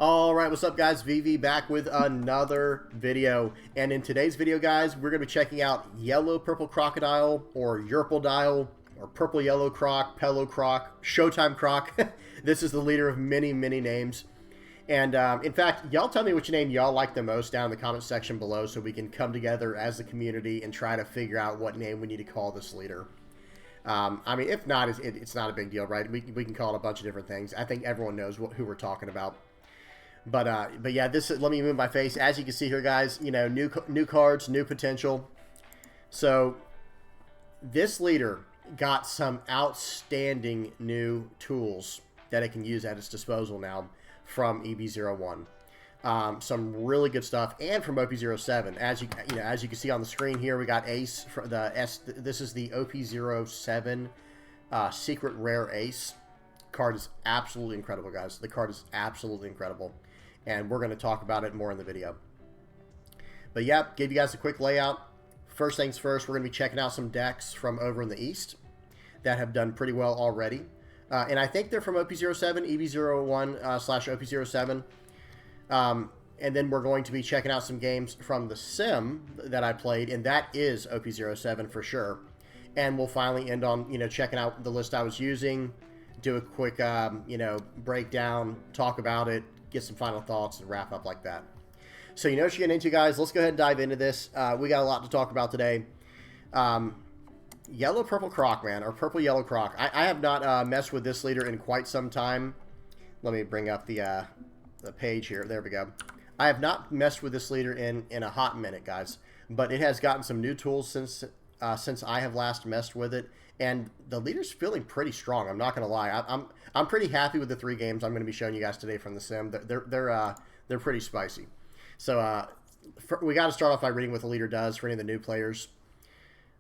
All right, what's up guys? VV back with another video. And in today's video, guys, we're going to be checking out Yellow Purple Crocodile or Yerpledile or Purple Yellow Croc, Pello Croc, Showtime Croc. This is the leader of many, many names. And in fact, y'all tell me which name y'all like the most down in the comment section below so we can come together as a community and try to figure out what name we need to call this leader. I mean, if not, it's not a big deal, right? We can call it a bunch of different things. I think everyone knows who we're talking about. But yeah, this is, let me move my face. As you can see here, guys, you know, new cards, new potential. So this leader got some outstanding new tools that it can use at its disposal now from EB01. Some really good stuff, and from OP07. As you can see on the screen here, we got Ace for the S. This is the OP07 secret rare Ace card. Is absolutely incredible, guys. The card is absolutely incredible, and we're going to talk about it more in the video. But yeah, gave you guys a quick layout. First things first, we're going to be checking out some decks from over in the East that have done pretty well already, and I think they're from OP07, EB01 slash OP07. And then we're going to be checking out some games from the sim that I played, and that is OP07 for sure. And we'll finally end on, checking out the list I was using, do a quick, breakdown, talk about it, get some final thoughts, and wrap up like that. So you know what you're getting into, guys. Let's go ahead and dive into this. We got a lot to talk about today. Yellow Purple Croc, man, or Purple Yellow Croc. I have not messed with this leader in quite some time. Let me bring up the page here. There we go. I have not messed with this leader in a hot minute, guys, but it has gotten some new tools since I have last messed with it, and the leader's feeling pretty strong. I'm not gonna lie. I'm pretty happy with the 3 games I'm going to be showing you guys today from the sim. They're pretty spicy. So we got to start off by reading what the leader does for any of the new players.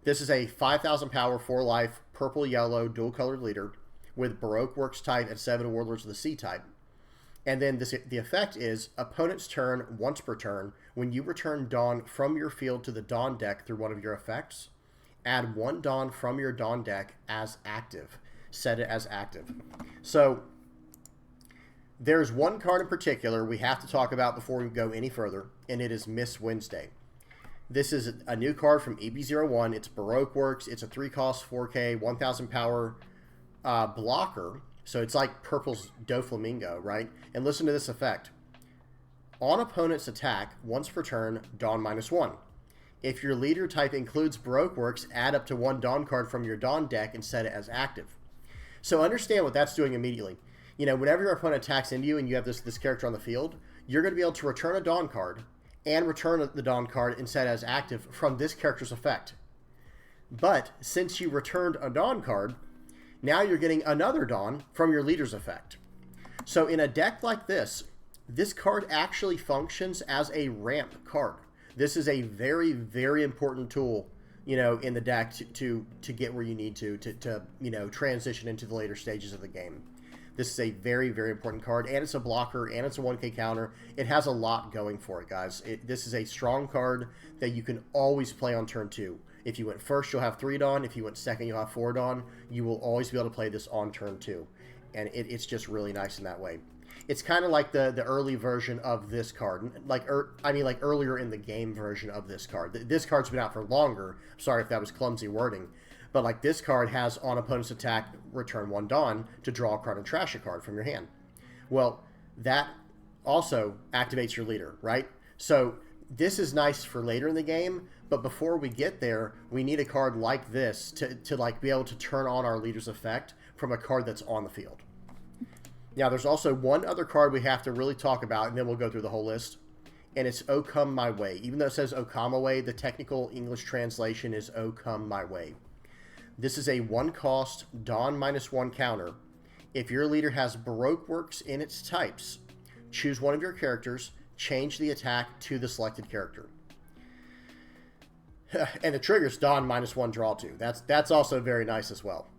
This is a 5,000 power, 4 life, purple yellow dual colored leader with Baroque Works type and 7 Warlords of the Sea type. And then the effect is, opponent's turn once per turn. When you return Dawn from your field to the Dawn deck through one of your effects, add 1 Dawn from your Dawn deck as active. Set it as active. So there's one card in particular we have to talk about before we go any further, and it is Miss Wednesday. This is a new card from EB01. It's Baroque Works. It's a 3-cost 4K, 1,000 power blocker. So it's like Purple's Doflamingo, right? And listen to this effect. On opponent's attack, once per turn, Dawn -1. If your leader type includes Baroque Works, add up to 1 Dawn card from your Dawn deck and set it as active. So understand what that's doing immediately. Whenever your opponent attacks into you and you have this character on the field, you're going to be able to return a Dawn card and return the Dawn card and set it as active from this character's effect. But since you returned a Dawn card, now you're getting another Dawn from your leader's effect. So in a deck like this, this card actually functions as a ramp card. This is a very, very important tool, in the deck to get where you need to transition into the later stages of the game. This is a very, very important card, and it's a blocker, and it's a 1K counter. It has a lot going for it, guys. This is a strong card that you can always play on turn 2. If you went first, you'll have 3 Dawn. If you went second, you'll have 4 Dawn. You will always be able to play this on turn 2. And it's just really nice in that way. It's kind of like the early version of this card. Like earlier in the game version of this card. This card's been out for longer. Sorry if that was clumsy wording. But like this card has on opponent's attack, return 1 Dawn to draw a card and trash a card from your hand. Well, that also activates your leader, right? So this is nice for later in the game, but before we get there, we need a card like this to like be able to turn on our leader's effect from a card that's on the field. Now, there's also one other card we have to really talk about, and then we'll go through the whole list, and it's O Come My Way. Even though it says O Come My Way, the technical English translation is O Come My Way. This is a 1-cost Dawn -1 counter. If your leader has Baroque Works in its types, choose one of your characters, change the attack to the selected character. And the trigger's Dawn -1 draw 2. That's also very nice as well.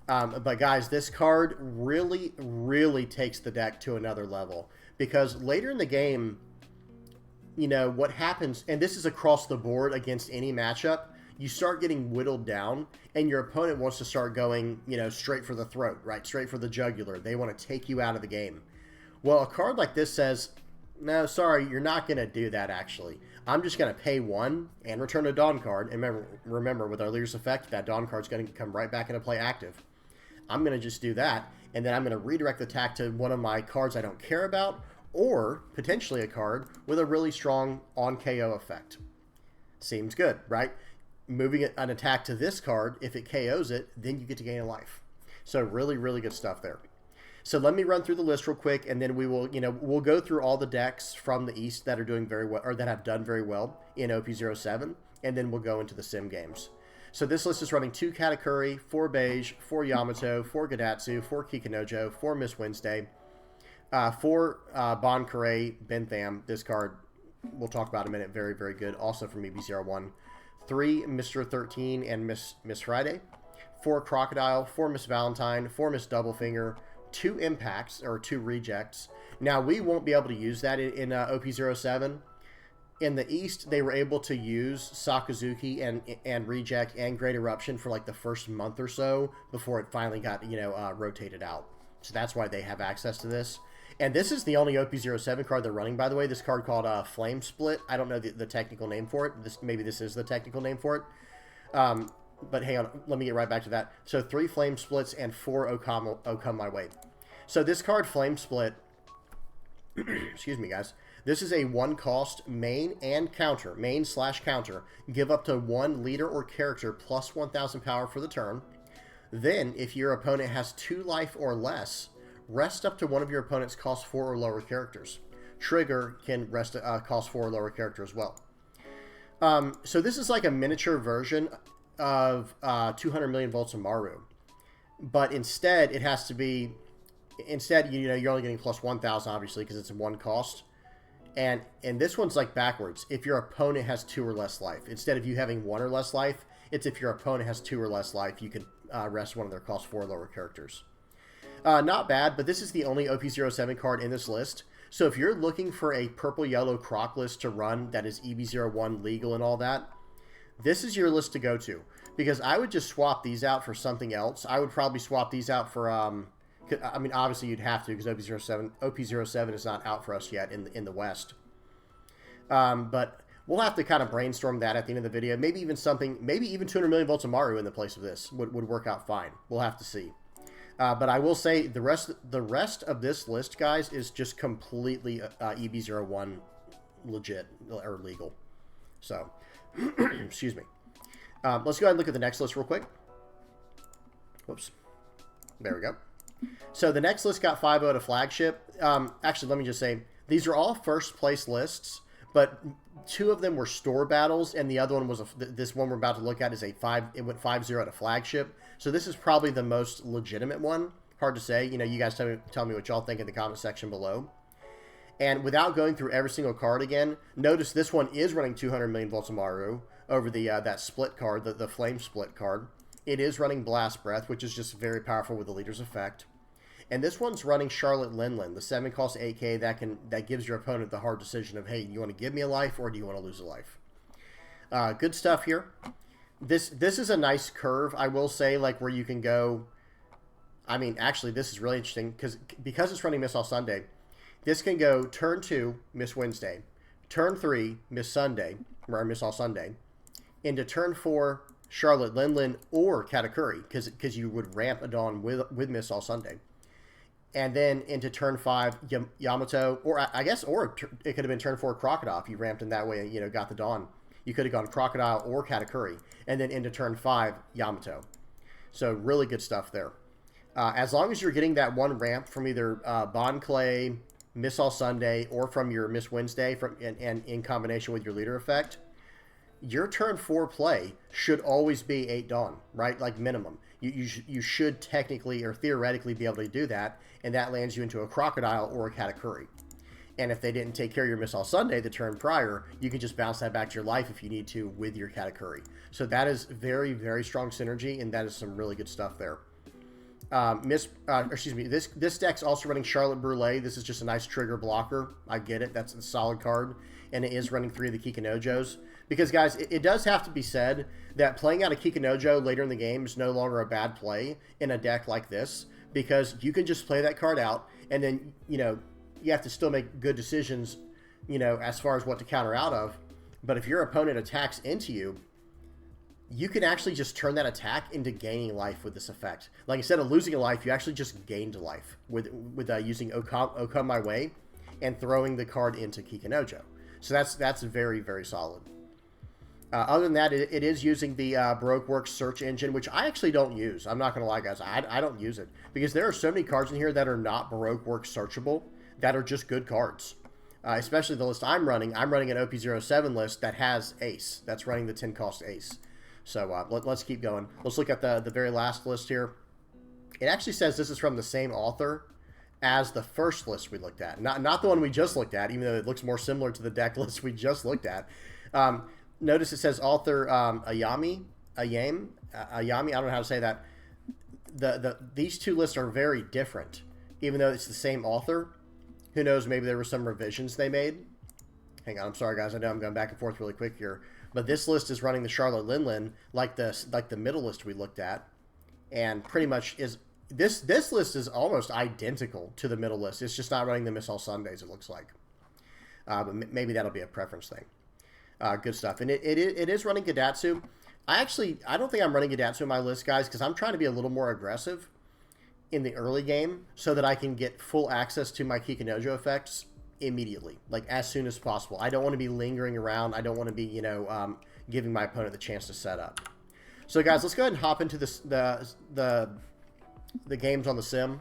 But guys, this card really, really takes the deck to another level. Because later in the game, what happens, and this is across the board against any matchup, you start getting whittled down, and your opponent wants to start going, straight for the throat, right? Straight for the jugular. They want to take you out of the game. Well, a card like this says, no, sorry, you're not going to do that, actually. I'm just going to pay 1 and return a Dawn card. And remember, with our Leader's Effect, that Dawn card's going to come right back into play active. I'm going to just do that, and then I'm going to redirect the attack to one of my cards I don't care about, or potentially a card with a really strong on-KO effect. Seems good, right? Moving an attack to this card, if it KOs it, then you get to gain a life. So really, really good stuff there. So let me run through the list real quick, and then we will, we'll go through all the decks from the East that are doing very well, or that have done very well in OP07, and then we'll go into the sim games. So this list is running 2 Katakuri, 4 Beige, 4 Yamato, 4 Gadatsu, 4 Kikinojo, 4 Miss Wednesday, 4 Bon Kure Bentham. This card we'll talk about in a minute. Very, very good. Also from EB01. 3 Mr. 13 and Miss Friday. 4 Crocodile, 4 Miss Valentine, 4 Miss Doublefinger, 2 Impacts, or 2 Rejects. Now, we won't be able to use that in OP07. In the East, they were able to use Sakazuki and Reject and Great Eruption for like the first month or so before it finally got, rotated out. So that's why they have access to this. And this is the only OP07 card they're running, by the way. This card called Flame Split. I don't know the technical name for it. Maybe this is the technical name for it. But hang on, let me get right back to that. So 3 Flame Splits and 4 O Come My Way. So this card, Flame Split, excuse me, guys. This is a 1-cost main and counter, main/counter. Give up to 1 leader or character plus 1,000 power for the turn. Then, if your opponent has 2 life or less, rest up to one of your opponent's cost 4 or lower characters. Trigger can rest cost 4 or lower character as well. So this is like a miniature version of 200 million volts of Maru, but instead it has to be you're only getting plus 1,000 obviously because it's a 1 cost, and this one's like backwards. If your opponent has 2 or less life, instead of you having 1 or less life, it's if your opponent has 2 or less life, you can rest one of their cost 4 or lower characters. Not bad, but this is the only OP07 card in this list. So if you're looking for a purple-yellow Croc list to run that is EB01 legal and all that, this is your list to go to. Because I would just swap these out for something else. I would probably swap these out for, I mean, obviously you'd have to because OP07 is not out for us yet in the West. But we'll have to kind of brainstorm that at the end of the video. Maybe even 200 million volts of Maru in the place of this would work out fine. We'll have to see. But I will say the rest of this list, guys, is just completely EB01 legit or legal. So, excuse me. Let's go ahead and look at the next list real quick. Whoops. There we go. So the next list got 5-0 to flagship. Actually, let me just say, these are all first place lists, but 2 of them were store battles, and the other one was this one we're about to look at is it went 5-0 to flagship. So this is probably the most legitimate one. Hard to say. You guys tell me what y'all think in the comment section below. And without going through every single card again, notice this one is running 200 million volts of Maru over the that split card, the Flame Split card. It is running Blast Breath, which is just very powerful with the Leader's Effect. And this one's running Charlotte Linlin, the 7-cost 8K that gives your opponent the hard decision of, hey, you want to give me a life or do you want to lose a life? Good stuff here. This is a nice curve, I will say, like where you can go. I mean, actually, this is really interesting because it's running Miss All Sunday. This can go turn 2, Miss Wednesday, turn 3, Miss Sunday, or Miss All Sunday, into turn 4, Charlotte Linlin or Katakuri, because you would ramp a Dawn with Miss All Sunday. And then into turn 5, Yamato, or it could have been turn 4, Crocodile if you ramped in that way and, got the Dawn. You could have gone Crocodile or Katakuri, and then into turn 5, Yamato. So really good stuff there. As long as you're getting that 1 ramp from either Bon Clay, Miss All Sunday, or from your Miss Wednesday, and in combination with your Leader Effect, your turn 4 play should always be 8 Dawn, right? Like minimum. You should technically or theoretically be able to do that, and that lands you into a Crocodile or a Katakuri. And if they didn't take care of your Miss All Sunday the turn prior, you can just bounce that back to your life if you need to with your Katakuri. So that is very, very strong synergy, and that is some really good stuff there. This deck's also running Charlotte Brûlée. This is just a nice trigger blocker. I get it. That's a solid card. And it is running 3 of the Kikinojos. Because, guys, it does have to be said that playing out a Kikinojo later in the game is no longer a bad play in a deck like this. Because you can just play that card out, and then, you have to still make good decisions you know, as far as what to counter out of. But if your opponent attacks into you, you can actually just turn that attack into gaining life with this effect. Like, instead of losing a life, you actually just gained life with using O My Way and throwing the card into Kikinojo. So that's very, very solid. Other than that, it is using the Baroque Works search engine, which I actually don't use. I'm not going to lie, guys. I don't use it because there are so many cards in here that are not Baroque Works searchable that are just good cards. Especially the list I'm running. I'm running an OP07 list that has Ace. That's running the 10-cost Ace. So let's keep going. Let's look at the very last list here. It actually says this is from the same author as the first list we looked at. Not the one we just looked at, even though it looks more similar to the deck list we just looked at. Notice it says author Ayami. I don't know how to say that. These two lists are very different, even though it's the same author. Who knows, maybe there were some revisions they made. Hang on, I'm sorry, guys. I know I'm going back and forth really quick here. But this list is running the Charlotte Linlin like the middle list we looked at. And pretty much is... This list is almost identical to the middle list. It's just not running the Miss All Sundays, it looks like. But maybe that'll be a preference thing. Good stuff. And it is running Gadatsu. I don't think I'm running Gadatsu in my list, guys, because I'm trying to be a little more aggressive in the early game so that I can get full access to my Kikinojo effects immediately, like as soon as possible. I don't want to be lingering around. I don't want to be, you know, giving my opponent the chance to set up. So, guys, let's go ahead and hop into the games on the sim,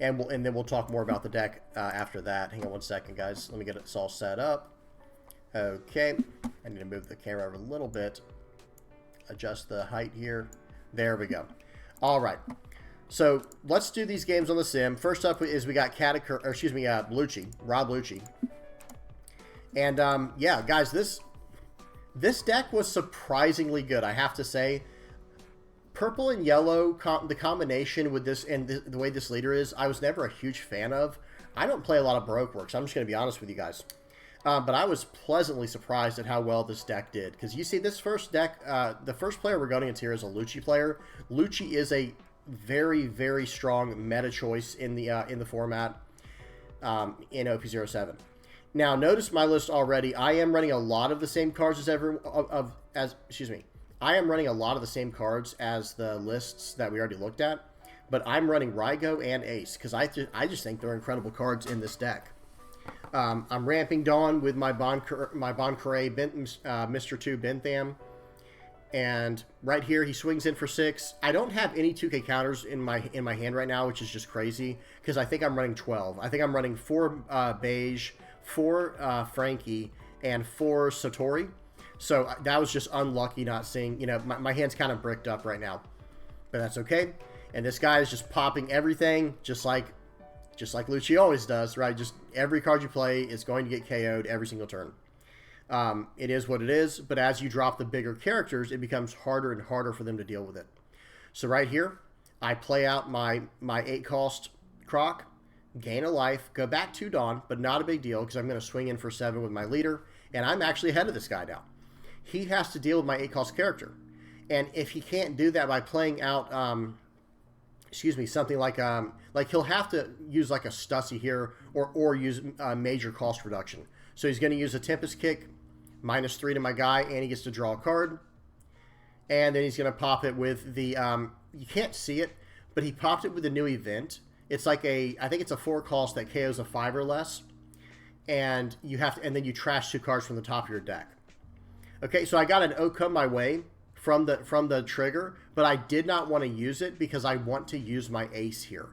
and then we'll talk more about the deck after that. Hang on one second, guys. Let me get it all set up. Okay, I need to move the camera over a little bit. Adjust the height here. There we go. All right. So let's do these games on the sim. First up is we got Lucci, Rob Lucci. And yeah, guys, this deck was surprisingly good, I have to say. Purple and yellow, the combination with this and the way this leader is, I was never a huge fan of. I don't play a lot of Baroque Works. I'm just going to be honest with you guys. But I was pleasantly surprised at how well this deck did. Because you see, this first deck, the first player we're going into here is a Lucci player. Lucci is a very, very strong meta choice in the format in OP07. Now, notice my list already. I am running a lot of the same cards I am running a lot of the same cards as the lists that we already looked at, but I'm running Reiju and Ace because I just think they're incredible cards in this deck. I'm ramping Dawn with my Bon Curé, Mr. 2 Bentham. And right here, he swings in for 6. I don't have any 2K counters in my hand right now, which is just crazy, because I think I'm running 12. I think I'm running 4 Beige, 4 Frankie, and 4 Satori. So that was just unlucky not seeing, you know, my hand's kind of bricked up right now. But that's okay. And this guy is just popping everything, just like Lucci always does, right? Just every card you play is going to get KO'd every single turn. It is what it is, but as you drop the bigger characters, it becomes harder and harder for them to deal with it. So right here, I play out my 8-cost Croc, gain a life, go back 2 Dawn, but not a big deal because I'm going to swing in for 7 with my leader, and I'm actually ahead of this guy now. He has to deal with my 8-cost character. And if he can't do that by playing out, something like he'll have to use like a Stussy here or use a major cost reduction. So he's going to use a Tempest Kick, -3 to my guy, and he gets to draw a card. And then he's going to pop it with the, you can't see it, but he popped it with a new event. It's like I think it's a 4 cost that KOs a 5 or less. And you have to, and then you trash 2 cards from the top of your deck. Okay, so I got an O Come My Way from the trigger, but I did not want to use it because I want to use my Ace here.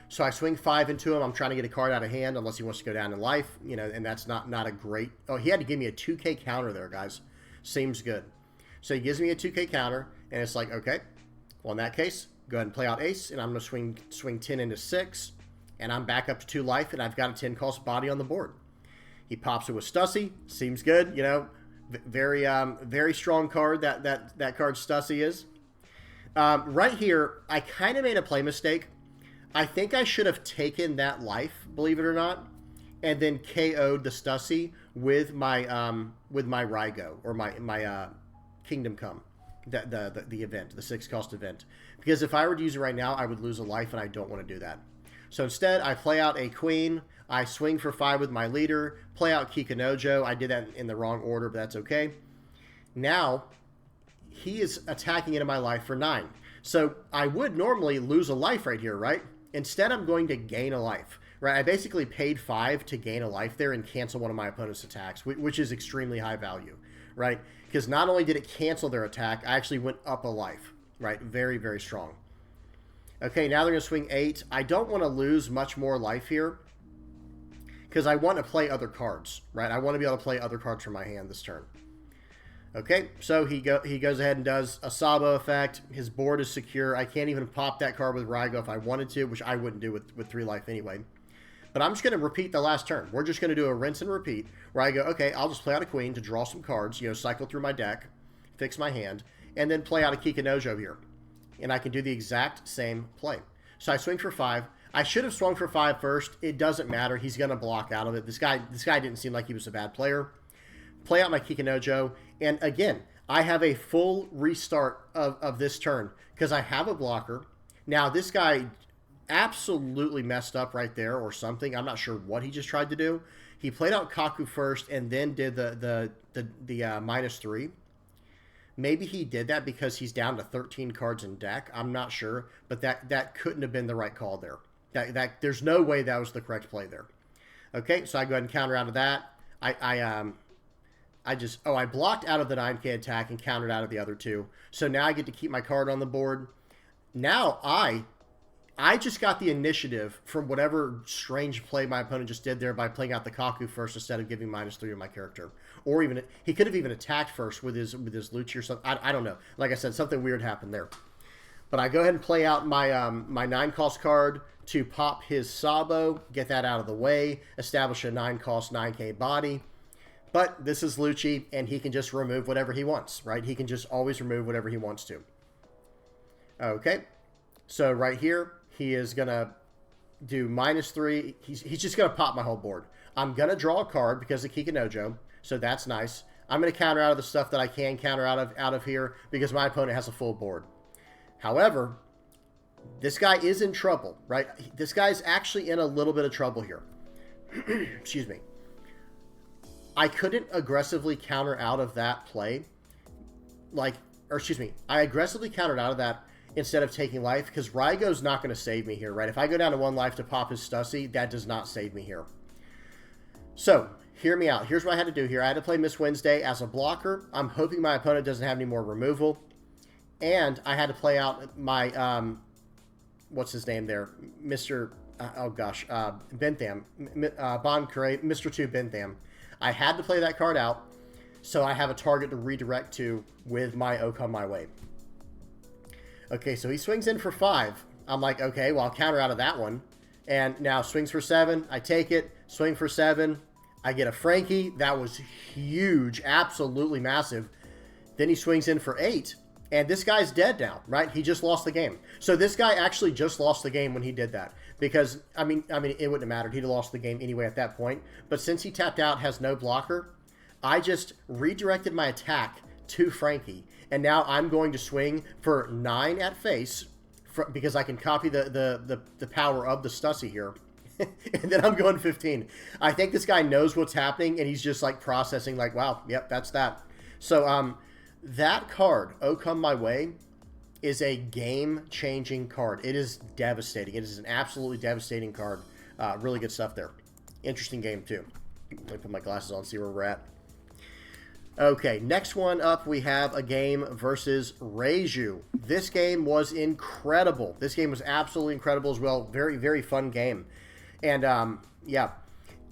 So I swing 5 into him. I'm trying to get a card out of hand unless he wants to go down in life, you know, and that's not a great... Oh, he had to give me a 2K counter there, guys. Seems good. So he gives me a 2K counter, and it's like, okay, well, in that case, go ahead and play out Ace, and I'm going to swing 10 into 6, and I'm back up to 2 life, and I've got a 10-cost body on the board. He pops it with Stussy. Seems good, you know. Very strong card that card Stussy is. Right here, I kind of made a play mistake. I think I should have taken that life, believe it or not, and then KO'd the Stussy with my Reiju or my Kingdom Come, the event, the 6-cost event. Because if I were to use it right now, I would lose a life, and I don't want to do that. So instead, I play out a Queen. I swing for 5 with my leader, play out Kikanojo. I did that in the wrong order, but that's okay. Now, he is attacking into my life for 9. So I would normally lose a life right here, right? Instead, I'm going to gain a life, right? I basically paid 5 to gain a life there and cancel one of my opponent's attacks, which is extremely high value, right? Because not only did it cancel their attack, I actually went up a life, right? Very, very strong. Okay, now they're going to swing 8. I don't want to lose much more life here because I want to play other cards, right? I want to be able to play other cards from my hand this turn. Okay, so he goes ahead and does a Sabo effect. His board is secure. I can't even pop that card with Reiju if I wanted to, which I wouldn't do with 3 life anyway. But I'm just going to repeat the last turn. We're just going to do a rinse and repeat where I go, okay, I'll just play out a Queen to draw some cards, you know, cycle through my deck, fix my hand, and then play out a Kikanojo here. And I can do the exact same play. So I swing for 5. I should have swung for 5 first. It doesn't matter. He's going to block out of it. This guy didn't seem like he was a bad player. Play out my Kikanojo. And again, I have a full restart of this turn because I have a blocker. Now, this guy absolutely messed up right there or something. I'm not sure what he just tried to do. He played out Kaku first and then did the -3. Maybe he did that because he's down to 13 cards in deck. I'm not sure, but that couldn't have been the right call there. There's no way that was the correct play there. Okay, so I go ahead and counter out of that. I blocked out of the 9K attack and countered out of the other 2. So now I get to keep my card on the board. Now I just got the initiative from whatever strange play my opponent just did there by playing out the Kaku first instead of giving -3 to my character. Or even, he could have even attacked first with his Lucci or something. I don't know. Like I said, something weird happened there. But I go ahead and play out my my 9-cost card to pop his Sabo, get that out of the way, establish a 9-cost 9K body. But this is Lucci, and he can just remove whatever he wants, right? He can just always remove whatever he wants to. Okay. So right here, he is going to do -3. He's just going to pop my whole board. I'm going to draw a card because of Kikanojo, so that's nice. I'm going to counter out of the stuff that I can counter out of here because my opponent has a full board. However, this guy is in trouble, right? This guy's actually in a little bit of trouble here. Excuse me. I couldn't aggressively counter out of that play. I aggressively countered out of that instead of taking life, because Raigo's not going to save me here, right? If I go down to 1 life to pop his Stussy, that does not save me here. So, hear me out. Here's what I had to do here. I had to play Miss Wednesday as a blocker. I'm hoping my opponent doesn't have any more removal. And I had to play out my, what's his name there? Mr. Bentham. Bon Curé, Mr. 2 Bentham. I had to play that card out, so I have a target to redirect to with my O Come My Way. Okay, so he swings in for 5. I'm like, okay, well, I'll counter out of that one. And now swings for 7. I take it. Swing for 7. I get a Frankie. That was huge. Absolutely massive. Then he swings in for 8. And this guy's dead now, right? He just lost the game. So this guy actually just lost the game when he did that. Because, I mean, it wouldn't have mattered. He'd have lost the game anyway at that point. But since he tapped out, has no blocker, I just redirected my attack to Frankie. And now I'm going to swing for 9 at face because I can copy the power of the Stussy here. And then I'm going 15. I think this guy knows what's happening, and he's just like processing like, wow, yep, that's that. So that card, Oh Come My Way, is a game-changing card. It is devastating. It is an absolutely devastating card. Really good stuff there. Interesting game, too. Let me put my glasses on, see where we're at. Okay, next one up, we have a game versus Reiju. This game was incredible. This game was absolutely incredible as well. Very, very fun game. And, yeah,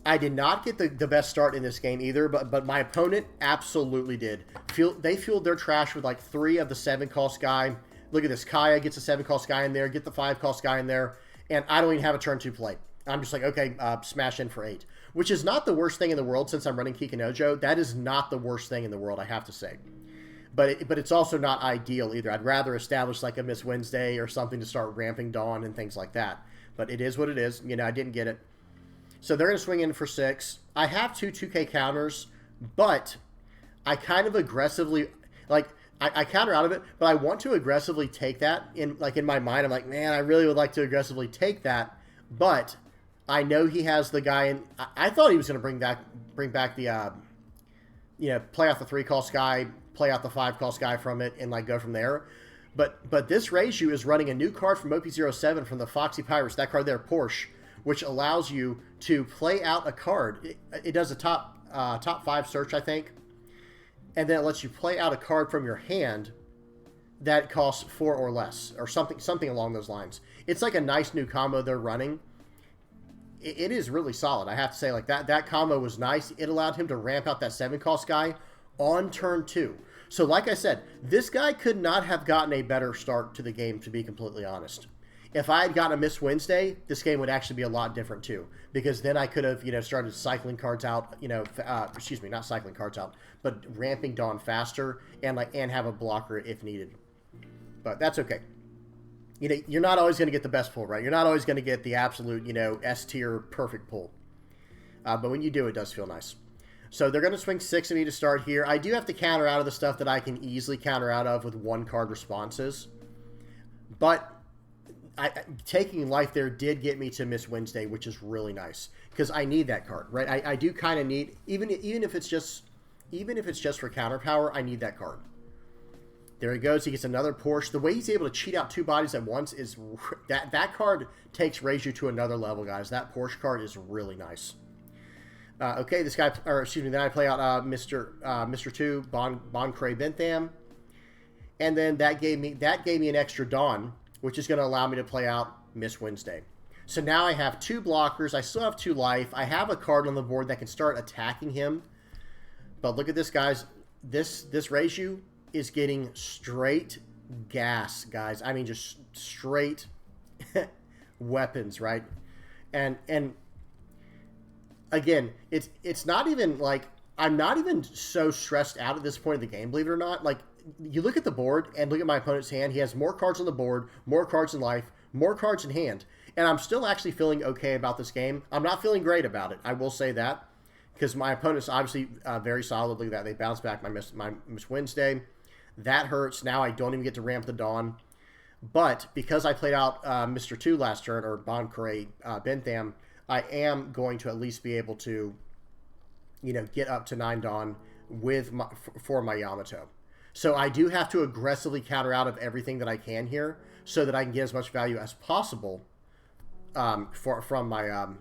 I did not get the best start in this game either, but my opponent absolutely did. They fueled their trash with like 3 of the 7-cost guy. Look at this. Kaya gets a 7-cost guy in there, get the 5-cost guy in there, and I don't even have a turn 2 play. I'm just like, okay, smash in for 8. Which is not the worst thing in the world since I'm running Kikanojo. That is not the worst thing in the world, I have to say. But it's also not ideal either. I'd rather establish like a Miss Wednesday or something to start ramping Dawn and things like that. But it is what it is. You know, I didn't get it. So they're going to swing in for 6. I have 2 2K counters, but I kind of aggressively, like, I counter out of it, but I want to aggressively take that in my mind. I'm like, man, I really would like to aggressively take that, but I know he has the guy in. I thought he was going to bring back the, play out the 3-cost guy, play out the 5-cost guy from it, and like go from there. But this Reiju is running a new card from OP07 from the Foxy Pirates. That card there, Porsche, which allows you to play out a card. It does a top 5 search, I think, and then it lets you play out a card from your hand that costs 4 or less, or something along those lines. It's like a nice new combo they're running. It is really solid, I have to say. Like that combo was nice. It allowed him to ramp out that 7-cost guy on turn 2. So like I said, this guy could not have gotten a better start to the game, to be completely honest. If I had gotten a Miss Wednesday, this game would actually be a lot different too, because then I could have, started cycling cards out, not cycling cards out, but ramping Dawn faster and have a blocker if needed. But that's okay. You're not always going to get the best pull, right? You're not always going to get the absolute, S tier perfect pull. But when you do, it does feel nice. So they're going to swing 6 at me to start here. I do have to counter out of the stuff that I can easily counter out of with 1-card responses. But taking life there did get me to Miss Wednesday, which is really nice, because I need that card, right? I do kind of need, even if it's just for counter power, I need that card. There he goes. He gets another Porsche. The way he's able to cheat out 2 bodies at once is that card takes Reiju to another level, guys. That Porsche card is really nice. Okay, this guy, then I play out Mr. 2, Bon Cray Bentham, and then that gave me an extra Dawn, which is going to allow me to play out Miss Wednesday. So now I have 2 blockers. I still have 2 life. I have a card on the board that can start attacking him. But look at this, guys. This Reiju is getting straight gas, guys. I mean, just straight weapons, right? And again, it's not even like, I'm not even so stressed out at this point in the game, believe it or not. Like, you look at the board and look at my opponent's hand. He has more cards on the board, more cards in life, more cards in hand. And I'm still actually feeling okay about this game. I'm not feeling great about it, I will say that, because my opponent's obviously very solid. Look at that. They bounced back my Miss Wednesday. That hurts. Now I don't even get to ramp the Dawn. But because I played out Mr. 2 last turn, or Bon Cray Bentham, I am going to at least be able to, get up to 9 Dawn for my Yamato. So I do have to aggressively counter out of everything that I can here, so that I can get as much value as possible from my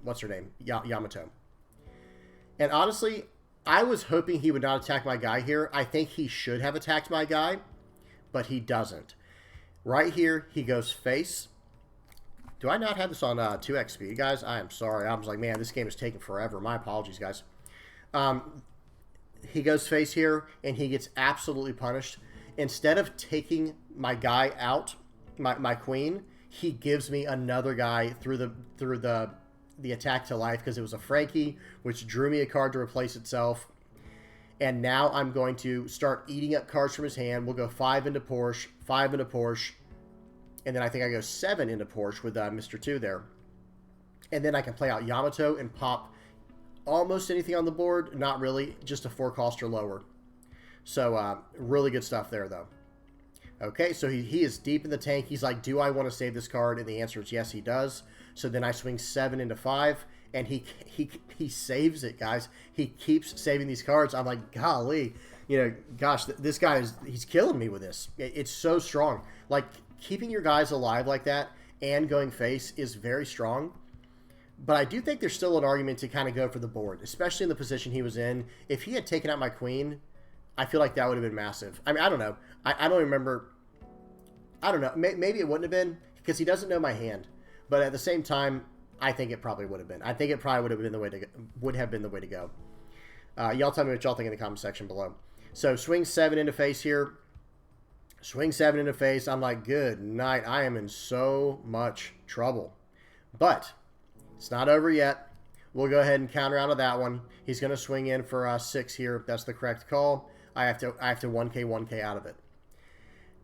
what's her name, Yamato. And honestly, I was hoping he would not attack my guy here. I think he should have attacked my guy, but he doesn't. Right here, he goes face. Do I not have this on 2x speed, guys? I am sorry. I was like, man, this game is taking forever. My apologies, guys. He goes face here, and he gets absolutely punished. Instead of taking my guy out, my queen, he gives me another guy through the attack to life, because it was a Frankie, which drew me a card to replace itself. And now I'm going to start eating up cards from his hand. We'll go 5 into Porsche, 5 into Porsche, and then I think I go 7 into Porsche with Mr. 2 there. And then I can play out Yamato and pop almost anything on the board. Not really, just a 4-cost or lower. So really good stuff there, though. Okay, so he is deep in the tank. He's like, do I want to save this card? And the answer is yes, he does. So then I swing 7 into 5, and he saves it, guys. He keeps saving these cards. I'm like, golly, gosh, this guy he's killing me with this. It's so strong. Like, keeping your guys alive like that and going face is very strong. But I do think there's still an argument to kind of go for the board, especially in the position he was in. If he had taken out my queen, I feel like that would have been massive. I mean, I don't know. I don't remember. I don't know. Maybe it wouldn't have been, because he doesn't know my hand. But at the same time, I think it probably would have been. I think it probably would have been the way to go. Y'all tell me what y'all think in the comment section below. So swing 7 into face here. Swing 7 into face. I'm like, good night. I am in so much trouble. But it's not over yet. We'll go ahead and counter out of that one. He's going to swing in for 6 here. That's the correct call. I have to 1K out of it.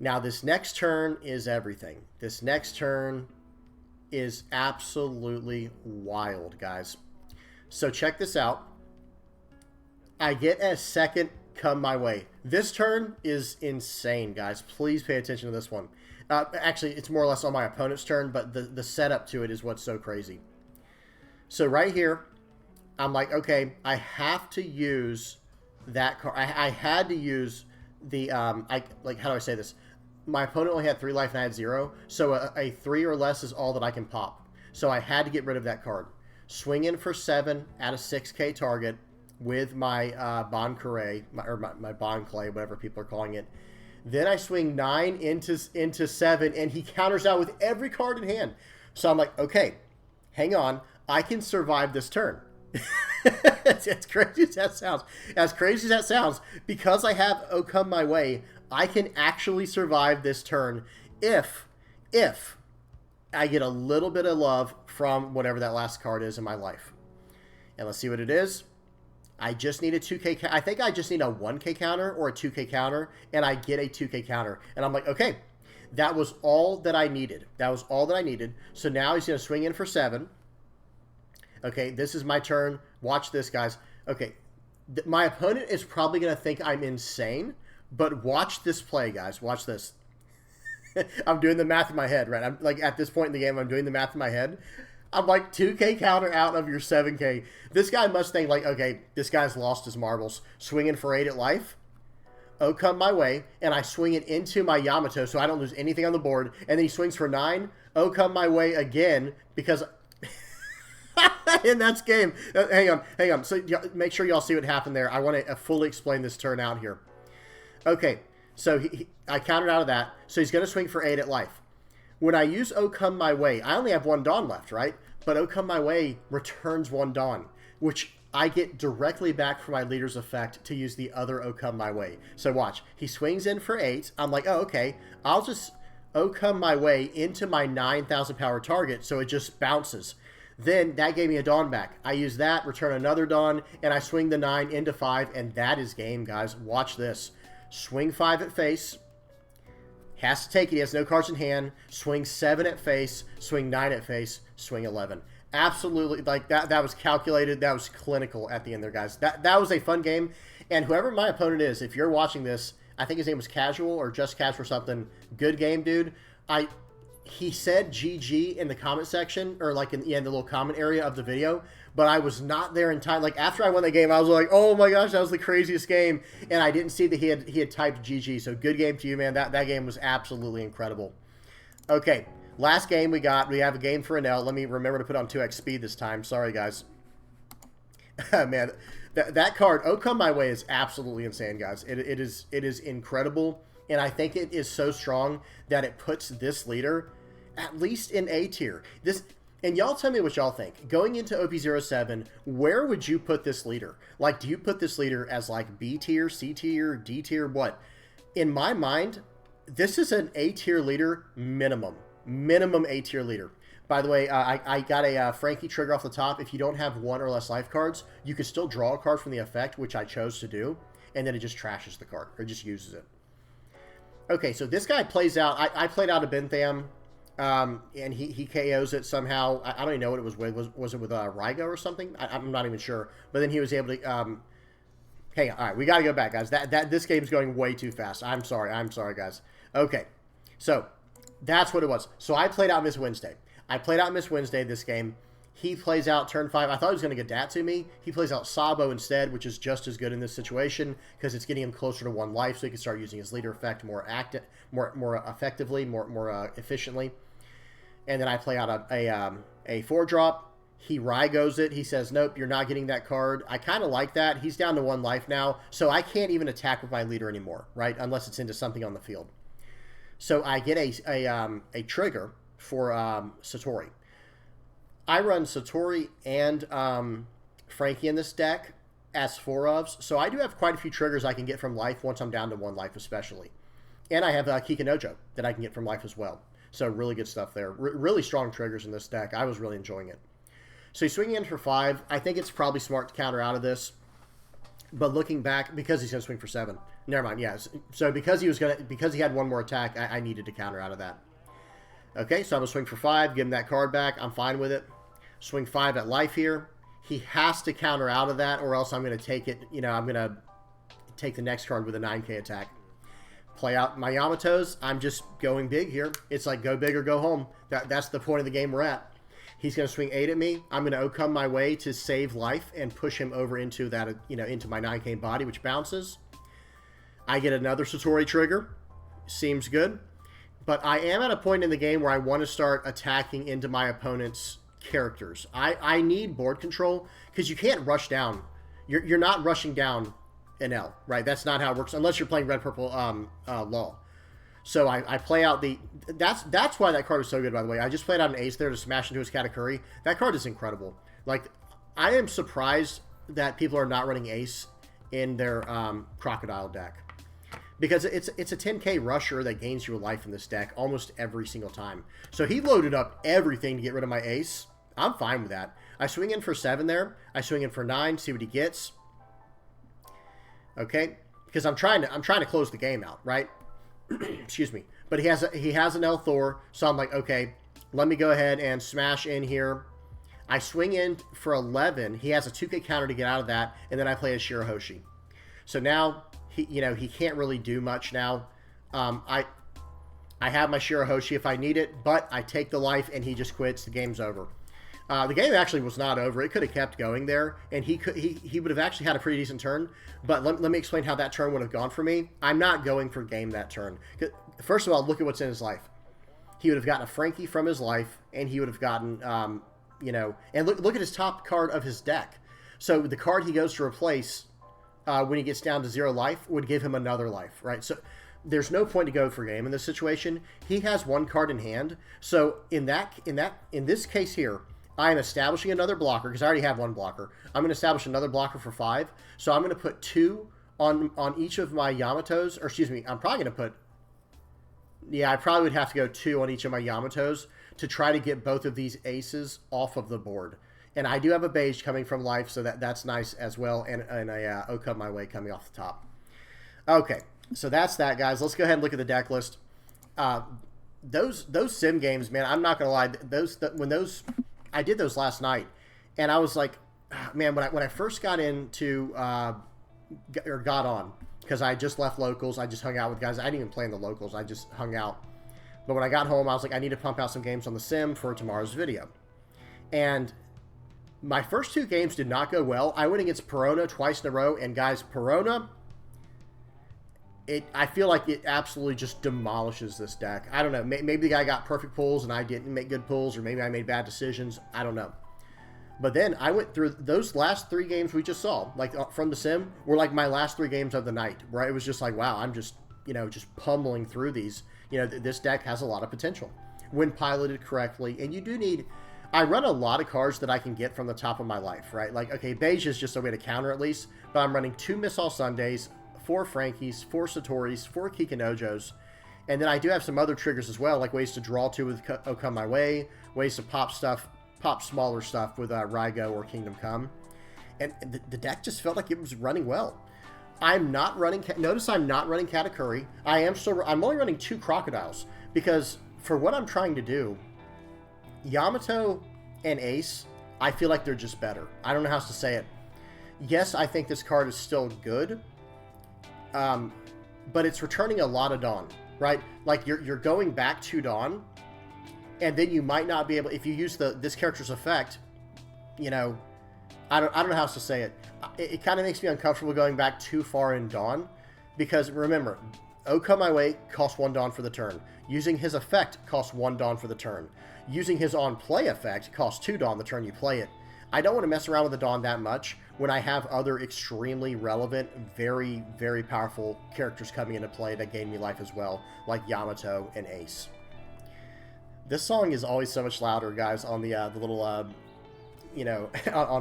Now, this next turn is everything. This next turn is absolutely wild, guys. So check this out. I get a second come my way. This turn is insane, guys. Please pay attention to this one. Actually, it's more or less on my opponent's turn, but the setup to it is what's so crazy. So right here, I'm like, okay, I have to use that card. I had to use the, how do I say this? My opponent only had 3 life and I had 0, so a 3 or less is all that I can pop. So I had to get rid of that card. Swing in for 7 at a 6k target with my Bon Clay, my Bon Clay, whatever people are calling it. Then I swing 9 into 7, and he counters out with every card in hand. So I'm like, okay, hang on, I can survive this turn. As crazy as that sounds, because I have Oh Come My Way, I can actually survive this turn if I get a little bit of love from whatever that last card is in my life. And let's see what it is. I just need a 2k. I think I just need a 1k counter or a 2k counter, and I get a 2k counter. And I'm like, okay, that was all that I needed. So now he's going to swing in for 7. Okay, this is my turn. Watch this, guys. Okay, my opponent is probably going to think I'm insane, but watch this play, guys. Watch this. I'm doing the math in my head, right? I'm like, at this point in the game, I'm doing the math in my head. I'm like, 2k counter out of your 7k. This guy must think like, okay, this guy's lost his marbles. Swinging for 8 at life. Oh Come My Way. And I swing it into my Yamato so I don't lose anything on the board. And then he swings for 9. Oh Come My Way again because... and that's game. Hang on. So make sure y'all see what happened there. I want to fully explain this turn out here. Okay, so I countered out of that. So he's going to swing for 8 at life. When I use Oh Come My Way, I only have 1 Dawn left, right? But Oh Come My Way returns 1 Dawn, which I get directly back from my leader's effect to use the other Oh Come My Way. So watch. He swings in for 8. I'm like, oh, okay. I'll just Oh Come My Way into my 9,000 power target so it just bounces. Then that gave me a Dawn back. I use that, return another Dawn, and I swing the 9 into 5, and that is game, guys. Watch this. Swing 5 at face. Has to take it. He has no cards in hand. Swing 7 at face. Swing 9 at face. Swing 11. Absolutely. Like, that was calculated. That was clinical at the end there, guys. That was a fun game. And whoever my opponent is, if you're watching this, I think his name was Casual or Just Casual or something. Good game, dude. He said GG in the comment section, or like in the little comment area of the video, but I was not there in time. Like after I won the game, I was like, oh my gosh, that was the craziest game. And I didn't see that he had typed GG. So good game to you, man. That game was absolutely incredible. Okay, last game we have a game for Enel. Let me remember to put on 2x speed this time. Sorry, guys. Man, that card, Oh Come My Way, is absolutely insane, guys. It is incredible. And I think it is so strong that it puts this leader at least in A tier. And y'all tell me what y'all think. Going into OP07, where would you put this leader? Like, do you put this leader as like B tier, C tier, D tier, what? In my mind, this is an A tier leader minimum. Minimum A tier leader. By the way, I got a Frankie trigger off the top. If you don't have 1 or less life cards, you can still draw a card from the effect, which I chose to do, and then it just trashes the card, or just uses it. Okay, so this guy plays out. I played out a Bentham. And he KOs it somehow. I don't even know what it was with. Was it with Reiju or something? I'm not even sure. But then he was able to... hang on. All right, we got to go back, guys. This game's going way too fast. I'm sorry, guys. Okay, so that's what it was. So I played out Miss Wednesday. This game. He plays out turn 5. I thought he was going to get that to me. He plays out Sabo instead, which is just as good in this situation because it's getting him closer to 1 life, so he can start using his leader effect more effectively, more efficiently. And then I play out a 4-drop. He Raigos it. He says, nope, you're not getting that card. I kind of like that. He's down to 1 life now, so I can't even attack with my leader anymore, right? Unless it's into something on the field. So I get a trigger for Satori. I run Satori and Frankie in this deck as 4-ofs, so I do have quite a few triggers I can get from life once I'm down to 1 life especially. And I have Kikanojo that I can get from life as well. So really good stuff there. Really strong triggers in this deck. I was really enjoying it. So he's swinging in for 5. I think it's probably smart to counter out of this. But looking back, because he's going to swing for 7. Never mind, yeah. So because he had 1 more attack, I needed to counter out of that. Okay, so I'm going to swing for 5, give him that card back. I'm fine with it. Swing 5 at life here. He has to counter out of that, or else I'm going to take it. I'm going to take the next card with a 9k attack. play out my Yamatos. I'm just going big here. It's like go big or go home. That's the point of the game we're at. He's going to swing 8 at me. I'm going to O-come my way to save life and push him over into that, into my 9K body, which bounces. I get another Satori trigger. Seems good. But I am at a point in the game where I want to start attacking into my opponent's characters. I need board control because you can't rush down. You're not rushing down Enel, right? That's not how it works unless you're playing red-purple law. So I play out the... That's why that card is so good, by the way. I just played out an ace there to smash into his Katakuri. That card is incredible. Like, I am surprised that people are not running ace in their Crocodile deck. Because it's a 10k rusher that gains you a life in this deck almost every single time. So he loaded up everything to get rid of my ace. I'm fine with that. I swing in for 7 there. I swing in for 9, see what he gets. Okay? Because I'm trying to close the game out, right? Excuse me. But he has an L Thor, so I'm like, okay, let me go ahead and smash in here. I swing in for 11. He has a 2k counter to get out of that, and then I play a Shirahoshi. So now he can't really do much now. I have my Shirahoshi if I need it, but I take the life and he just quits. The game's over. The game actually was not over. It could have kept going there, and he would have actually had a pretty decent turn. But let me explain how that turn would have gone for me. I'm not going for game that turn. First of all, look at what's in his life. He would have gotten a Frankie from his life, and he would have gotten, and look at his top card of his deck. So the card he goes to replace when he gets down to 0 life would give him another life, right? So there's no point to go for game in this situation. He has 1 card in hand. So in this case here, I am establishing another blocker because I already have 1 blocker. I'm going to establish another blocker for 5. So I'm going to put 2 on each of my Yamatos, or excuse me, I'm probably going to put, I probably would have to go 2 on each of my Yamatos to try to get both of these aces off of the board. And I do have a beige coming from life, so that's nice as well, and a O-come my way coming off the top. Okay, so that's that, guys. Let's go ahead and look at the deck list. Those sim games, man, I'm not going to lie, I did those last night, and I was like, man, when I first got into, or got on, because I just left locals, I just hung out with guys. I didn't even play in the locals, I just hung out. But when I got home, I was like, I need to pump out some games on the sim for tomorrow's video. And my first 2 games did not go well. I went against Perona twice in a row, and guys, Perona, I feel like it absolutely just demolishes this deck. I don't know. Maybe the guy got perfect pulls and I didn't make good pulls, or maybe I made bad decisions. I don't know. But then I went through those last 3 games we just saw, like from the sim, were like my last 3 games of the night, where it was just like, wow, I'm just, just pummeling through these. This deck has a lot of potential when piloted correctly, and you do need... I run a lot of cards that I can get from the top of my life, right? Like, okay, beige is just a way to counter at least, but I'm running 2 Miss All Sundays, 4 Frankies, 4 Satoris, 4 Kikanojos, and then I do have some other triggers as well, like ways to draw 2 with O-come my way, ways to pop smaller stuff with Reiju or Kingdom Come, and the deck just felt like it was running well. I'm not running... Notice I'm not running Katakuri. I'm only running 2 Crocodiles, because for what I'm trying to do, Yamato and Ace, I feel like they're just better. I don't know how else to say it. Yes, I think this card is still good, but it's returning a lot of Dawn, right? Like, you're going back to Dawn, and then you might not be able... If you use this character's effect, I don't know how else to say it. It kind of makes me uncomfortable going back too far in Dawn, because remember, O-come my way costs 1 Dawn for the turn. Using his effect costs 1 Dawn for the turn. Using his on-play effect costs 2 Dawn the turn you play it. I don't want to mess around with the Dawn that much when I have other extremely relevant, very, very powerful characters coming into play that gain me life as well, like Yamato and Ace. This song is always so much louder, guys, on the little, on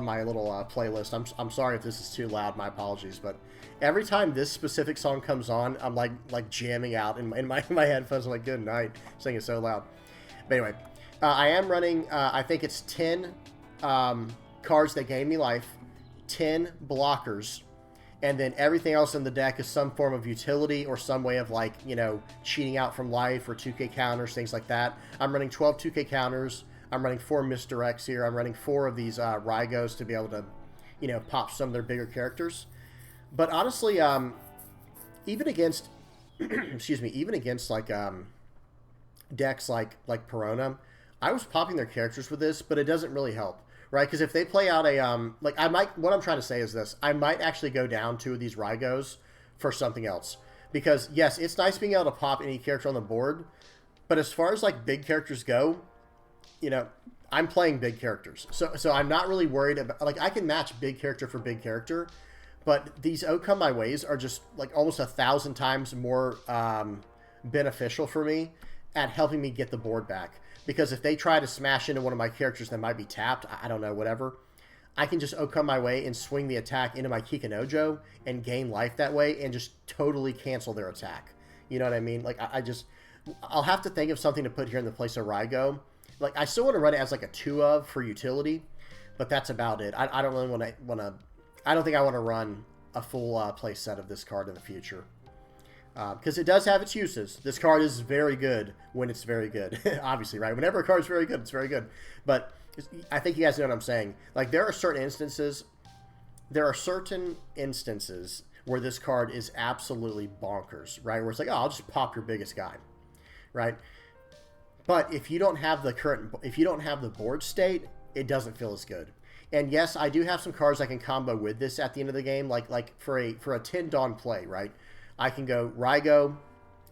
my little playlist. I'm sorry if this is too loud, my apologies, but every time this specific song comes on, I'm like jamming out in my headphones. I'm like, good night, singing so loud. But anyway, I am running, I think it's 10 cards that gain me life, 10 blockers, and then everything else in the deck is some form of utility or some way of, like, cheating out from life or 2k counters, things like that. I'm running 12 2k counters. I'm running 4 misdirects here. I'm running 4 of these Raigos to be able to, pop some of their bigger characters. But honestly, even against excuse me, even against like decks like Perona, I was popping their characters with this, but it doesn't really help, right? Because if they play out a like I might, what I'm trying to say is this: I might actually go down 2 of these Raigos for something else. Because yes, it's nice being able to pop any character on the board, but as far as like big characters go, you know, I'm playing big characters, so I'm not really worried about, like, I can match big character for big character, but these Oh Come My Ways are just like almost 1,000 times more beneficial for me at helping me get the board back. Because if they try to smash into one of my characters that might be tapped, I don't know, whatever, I can just Oh Come My Way and swing the attack into my Kikinojo and gain life that way and just totally cancel their attack. You know what I mean? Like, I'll have to think of something to put here in the place of Raigo. Like, I still want to run it as like a 2 of for utility, but that's about it. I don't really want to, I don't think I want to run a full play set of this card in the future. Because it does have its uses. This card is very good when it's very good. Obviously, right? Whenever a card is very good, it's very good. But I think you guys know what I'm saying. Like, there are certain instances where this card is absolutely bonkers, right? Where it's like, oh, I'll just pop your biggest guy, right? But if you don't have the board state, it doesn't feel as good. And yes, I do have some cards I can combo with this at the end of the game, like for a 10 Dawn play, right? I can go Raigo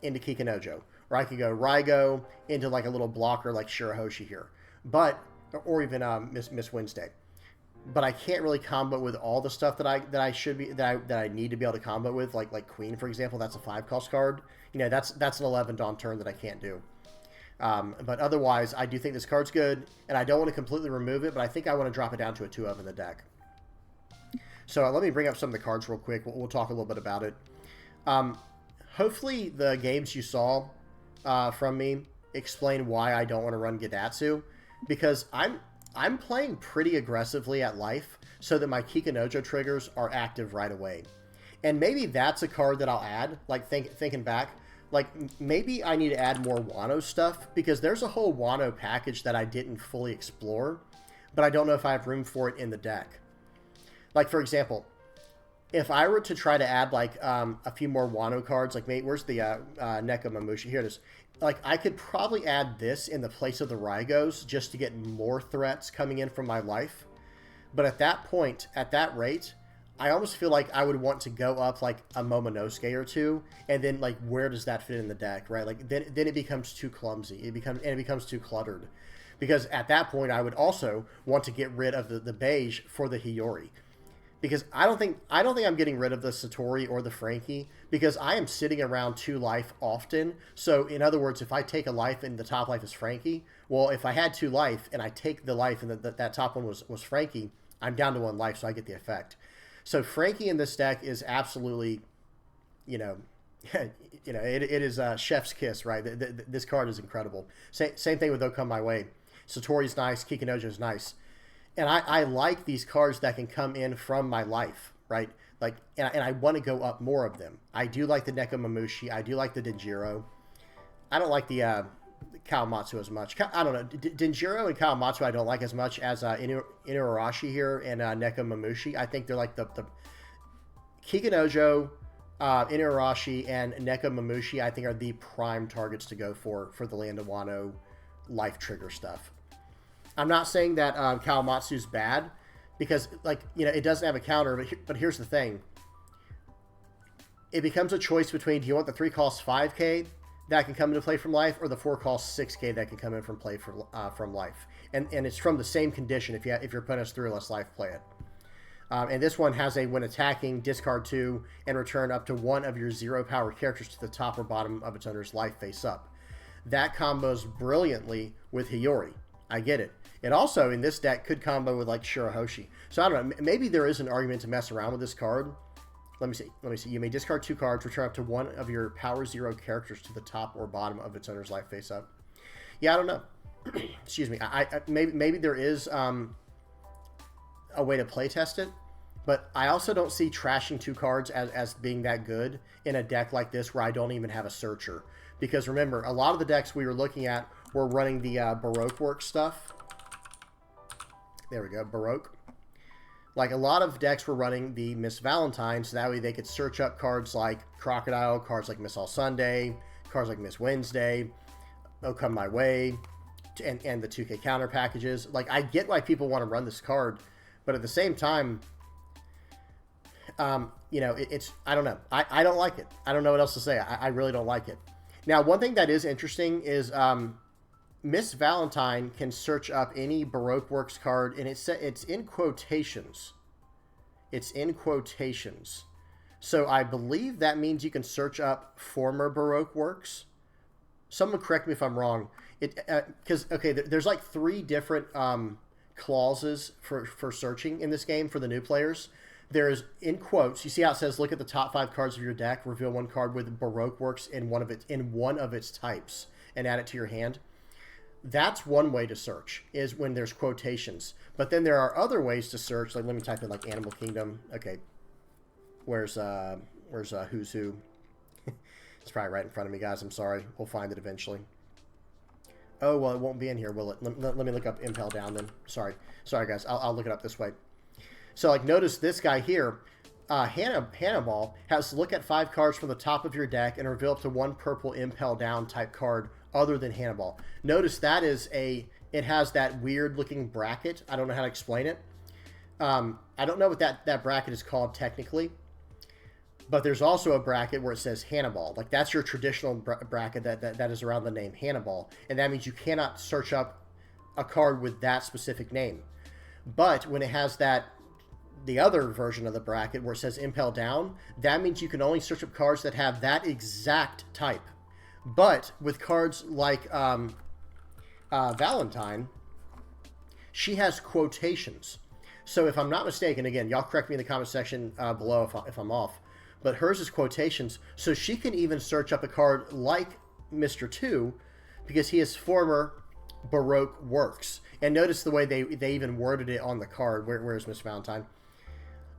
into Kikinojo, or I can go Raigo into like a little blocker like Shirahoshi here, or even Miss Wednesday. But I can't really combo with all the stuff that I need to be able to combo with, like Queen, for example. That's a 5-cost card. You know, that's an 11 Dawn turn that I can't do. But otherwise, I do think this card's good, and I don't want to completely remove it, but I think I want to drop it down to a 2 of in the deck. So let me bring up some of the cards real quick. We'll talk a little bit about it. Hopefully the games you saw from me explain why I don't want to run Gidatsu, because I'm playing pretty aggressively at life so that my Kikinojo triggers are active right away. And maybe that's a card that I'll add, like thinking back, like maybe I need to add more Wano stuff, because there's a whole Wano package that I didn't fully explore, but I don't know if I have room for it in the deck. Like, for example, if I were to try to add like a few more Wano cards, like where's the Neko Mamushi? Here it is. Like, I could probably add this in the place of the Raigos just to get more threats coming in from my life. But at that point, at that rate, I almost feel like I would want to go up like a Momonosuke or 2, and then like where does that fit in the deck, right? Like then it becomes too clumsy. It becomes too cluttered, because at that point I would also want to get rid of the beige for the Hiyori. Because I don't think I'm getting rid of the Satori or the Frankie, because I am sitting around 2 life often. So in other words, if I take a life and the top life is Frankie, well, if I had 2 life and I take the life and that top one was Frankie, I'm down to 1 life, so I get the effect. So Frankie in this deck is absolutely, you know, it is a chef's kiss, right? This card is incredible. Same thing with Oh Come My Way. Satori's nice, Kikinojo's nice. And I like these cards that can come in from my life, right? Like, and I want to go up more of them. I do like the Neko Mamushi. I do like the Denjiro. I don't like the Kawamatsu as much. I don't know. Denjiro and Kawamatsu I don't like as much as Inuarashi here and Neko Mamushi. I think they're like the Kikinojo, Inuarashi, and Neko Mamushi, I think, are the prime targets to go for the Land of Wano life trigger stuff. I'm not saying that Kawamatsu's bad, because, like, you know, it doesn't have a counter, but here's the thing. It becomes a choice between, do you want the 3-cost 5k that can come into play from life, or the 4-cost 6k that can come in from play from life? And it's from the same condition if your opponent has 3 or less life, play it. And this one has a, when attacking, discard 2 and return up to 1 of your 0-power characters to the top or bottom of its owner's life face up. That combos brilliantly with Hiyori. I get it. It also, in this deck, could combo with, like, Shirahoshi. So, I don't know. Maybe there is an argument to mess around with this card. Let me see. You may discard 2 cards, return up to 1 of your power 0 characters to the top or bottom of its owner's life face up. Yeah, I don't know. Excuse me. Maybe there is a way to play test it, but I also don't see trashing 2 cards as being that good in a deck like this where I don't even have a searcher. Because remember, a lot of the decks we were looking at were running the Baroque work stuff. There we go, Baroque. Like a lot of decks were running the Miss Valentine, so that way they could search up cards like Crocodile, cards like Miss All Sunday, cards like Miss Wednesday, Oh Come My Way, and the 2K counter packages. Like, I get why people want to run this card, but at the same time, you know, it's, I don't know. I don't like it. I don't know what else to say. I really don't like it. Now, one thing that is interesting is Miss Valentine can search up any Baroque Works card, and it's in quotations. It's in quotations. So I believe that means you can search up former Baroque Works. Someone correct me if I'm wrong. Because, okay, there's like 3 different clauses for searching in this game for the new players. There's, in quotes, you see how it says, look at the top 5 cards of your deck, reveal 1 card with Baroque Works in one of its types, and add it to your hand. That's one way to search, is when there's quotations. But then there are other ways to search. Like, let me type in like Animal Kingdom. Okay, where's Who's Who? It's probably right in front of me, guys. I'm sorry. We'll find it eventually. Oh, well, it won't be in here, will it? Let me look up Impel Down then. Sorry, guys. I'll look it up this way. So, like, notice this guy here, Hannibal, has look at 5 cards from the top of your deck and reveal up to 1 purple Impel Down type card other than Hannibal. Notice that is it has that weird looking bracket. I don't know how to explain it. I don't know what that bracket is called technically, but there's also a bracket where it says Hannibal. Like, that's your traditional bracket that is around the name Hannibal, and that means you cannot search up a card with that specific name. But when it has the other version of the bracket where it says Impel Down, that means you can only search up cards that have that exact type. But with cards like Valentine, she has quotations. So if I'm not mistaken, again, y'all correct me in the comment section below if I'm off, but hers is quotations. So she can even search up a card like Mr. 2 because he is former Baroque Works. And notice the way they even worded it on the card. Where's Miss Valentine?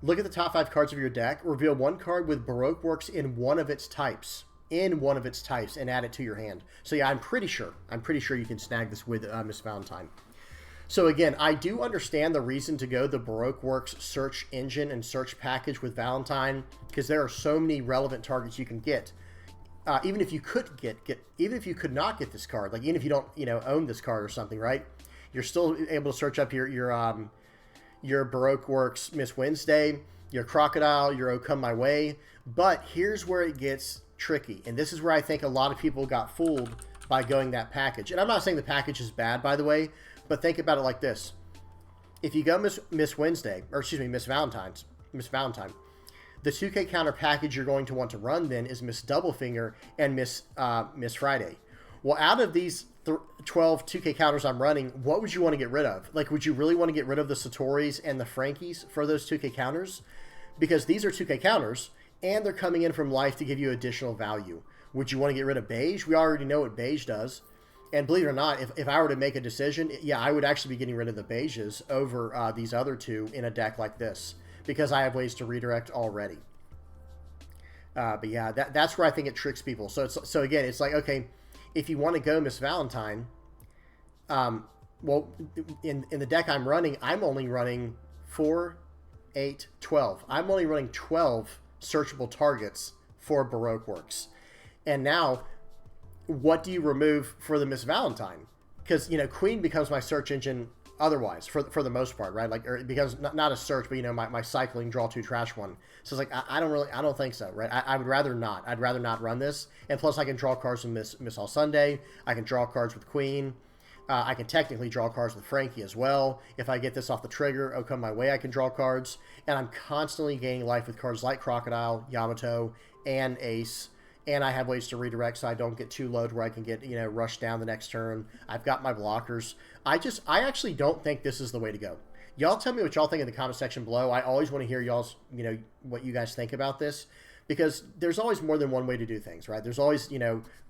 Look at the top 5 cards of your deck. Reveal 1 card with Baroque Works in one of its types. And add it to your hand. So yeah, I'm pretty sure you can snag this with Miss Valentine. So again, I do understand the reason to go the Baroque Works search engine and search package with Valentine, because there are so many relevant targets you can get. Even if you could even if you could not get this card, like even if you don't own this card or something, right? You're still able to search up your Baroque Works Miss Wednesday, your Crocodile, your Oh Come My Way. But here's where it gets tricky, and this is where I think a lot of people got fooled by going that package. And I'm not saying the package is bad, by the way, but think about it like this. If you go Miss Wednesday, or excuse me, Miss Valentine, the 2K counter package you're going to want to run then is Miss Doublefinger and Miss Friday. Well, out of these 12 2K counters I'm running, what would you want to get rid of? Like, would you really want to get rid of the Satoris and the Frankies for those 2K counters? Because these are 2K counters, and they're coming in from life to give you additional value. Would you want to get rid of beige? We already know what beige does. And believe it or not, if I were to make a decision, yeah, I would actually be getting rid of the beiges over these other 2 in a deck like this, because I have ways to redirect already. But yeah, that's where I think it tricks people. So again, it's like, okay, if you want to go Miss Valentine, well, in the deck I'm running, I'm only running 4, 8, 12. I'm only running 12 searchable targets for Baroque Works. And now, what do you remove for the Miss Valentine? Because, Queen becomes my search engine otherwise, for the most part, right? Like, or it becomes not a search, but, my cycling draw 2 trash one. So it's like, I don't think so, right? I would rather not. I'd rather not run this. And plus, I can draw cards with Miss All Sunday. I can draw cards with Queen. I can technically draw cards with Frankie as well. If I get this off the trigger, Oh Come My Way, I can draw cards. And I'm constantly gaining life with cards like Crocodile, Yamato, and Ace. And I have ways to redirect so I don't get too low to where I can get, rushed down the next turn. I've got my blockers. I actually don't think this is the way to go. Y'all tell me what y'all think in the comment section below. I always want to hear y'all's, what you guys think about this. Because there's always more than one way to do things, right? There's always,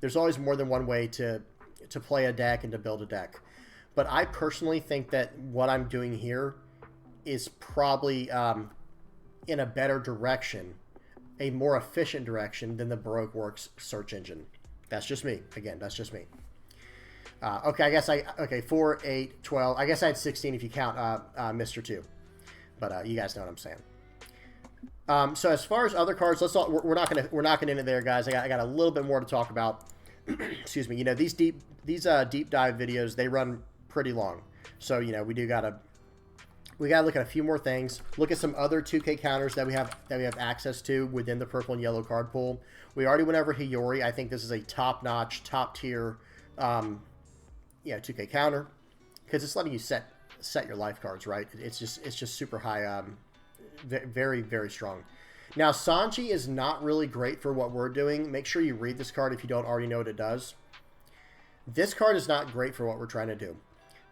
there's always more than one way to play a deck and to build a deck. But I personally think that what I'm doing here is probably in a better direction, a more efficient direction than the Baroque Works search engine. That's just me. Again, that's just me. Okay, I guess 4, 8, 12. I guess I had 16 if you count Mr. 2. but you guys know what I'm saying. So as far as other cards, we're not gonna end it there, guys. I got a little bit more to talk about. Excuse me. You know, these deep dive videos, they run pretty long, so you know we gotta look at a few more things. Look at some other 2K counters that we have access to within the purple and yellow card pool. We already went over Hiyori. I think this is a top-notch, top-tier, 2K counter because it's letting you set your life cards, right? It's just super high, very, very strong. Now, Sanji is not really great for what we're doing. Make sure you read this card if you don't already know what it does. This card is not great for what we're trying to do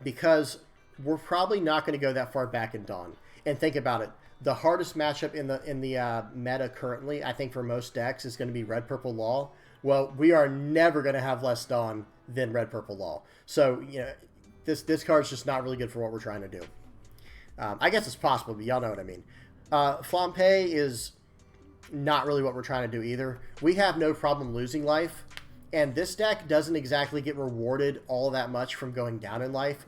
because we're probably not going to go that far back in Dawn. And think about it. The hardest matchup in the meta currently, I think for most decks, is going to be Red-Purple Law. Well, we are never going to have less Dawn than Red-Purple Law. So, you know, this card's just not really good for what we're trying to do. I guess it's possible, but y'all know what I mean. Flampe is not really what we're trying to do either. We have no problem losing life, and this deck doesn't exactly get rewarded all that much from going down in life.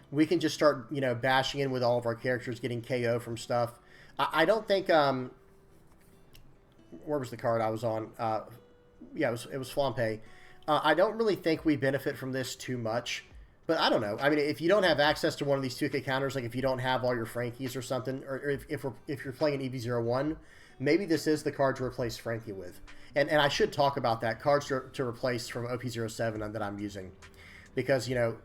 We can just start, you know, bashing in with all of our characters, getting KO from stuff. I don't think, where was the card I was on? Yeah, it was Flampe. I don't really think we benefit from this too much, but I don't know. I mean, if you don't have access to one of these 2K counters, like if you don't have all your Frankies or something, or if you're playing an EB01, maybe this is the card to replace Frankie with. And I should talk about that, cards to replace from OP07 that I'm using. Because, you know,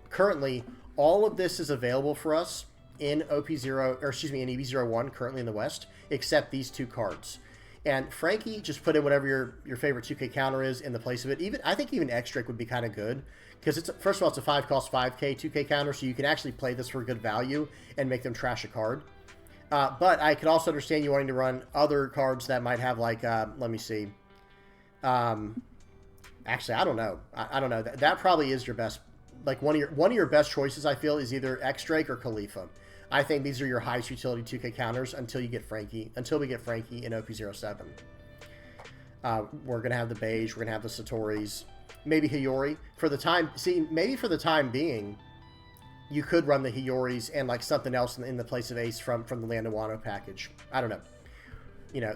currently, all of this is available for us in in EB01, currently in the West, except these two cards. And Frankie, just put in whatever your favorite 2K counter is in the place of it. I think even X-Drake would be kind of good. Because, first of all, it's a 5-cost 5K 2K counter, so you can actually play this for good value and make them trash a card. But I could also understand you wanting to run other cards that might have, like, let me see. Actually, I don't know. I don't know. That probably is your best. Like, one of your best choices, I feel, is either X-Drake or Khalifa. I think these are your highest utility 2K counters until you get Frankie. Until we get Frankie in OP07. We're going to have the Beige. We're going to have the Satoris. Maybe Hiyori. Maybe for the time being, you could run the Hiyoris and like something else in the place of Ace from the Land of Wano package. I don't know. You know,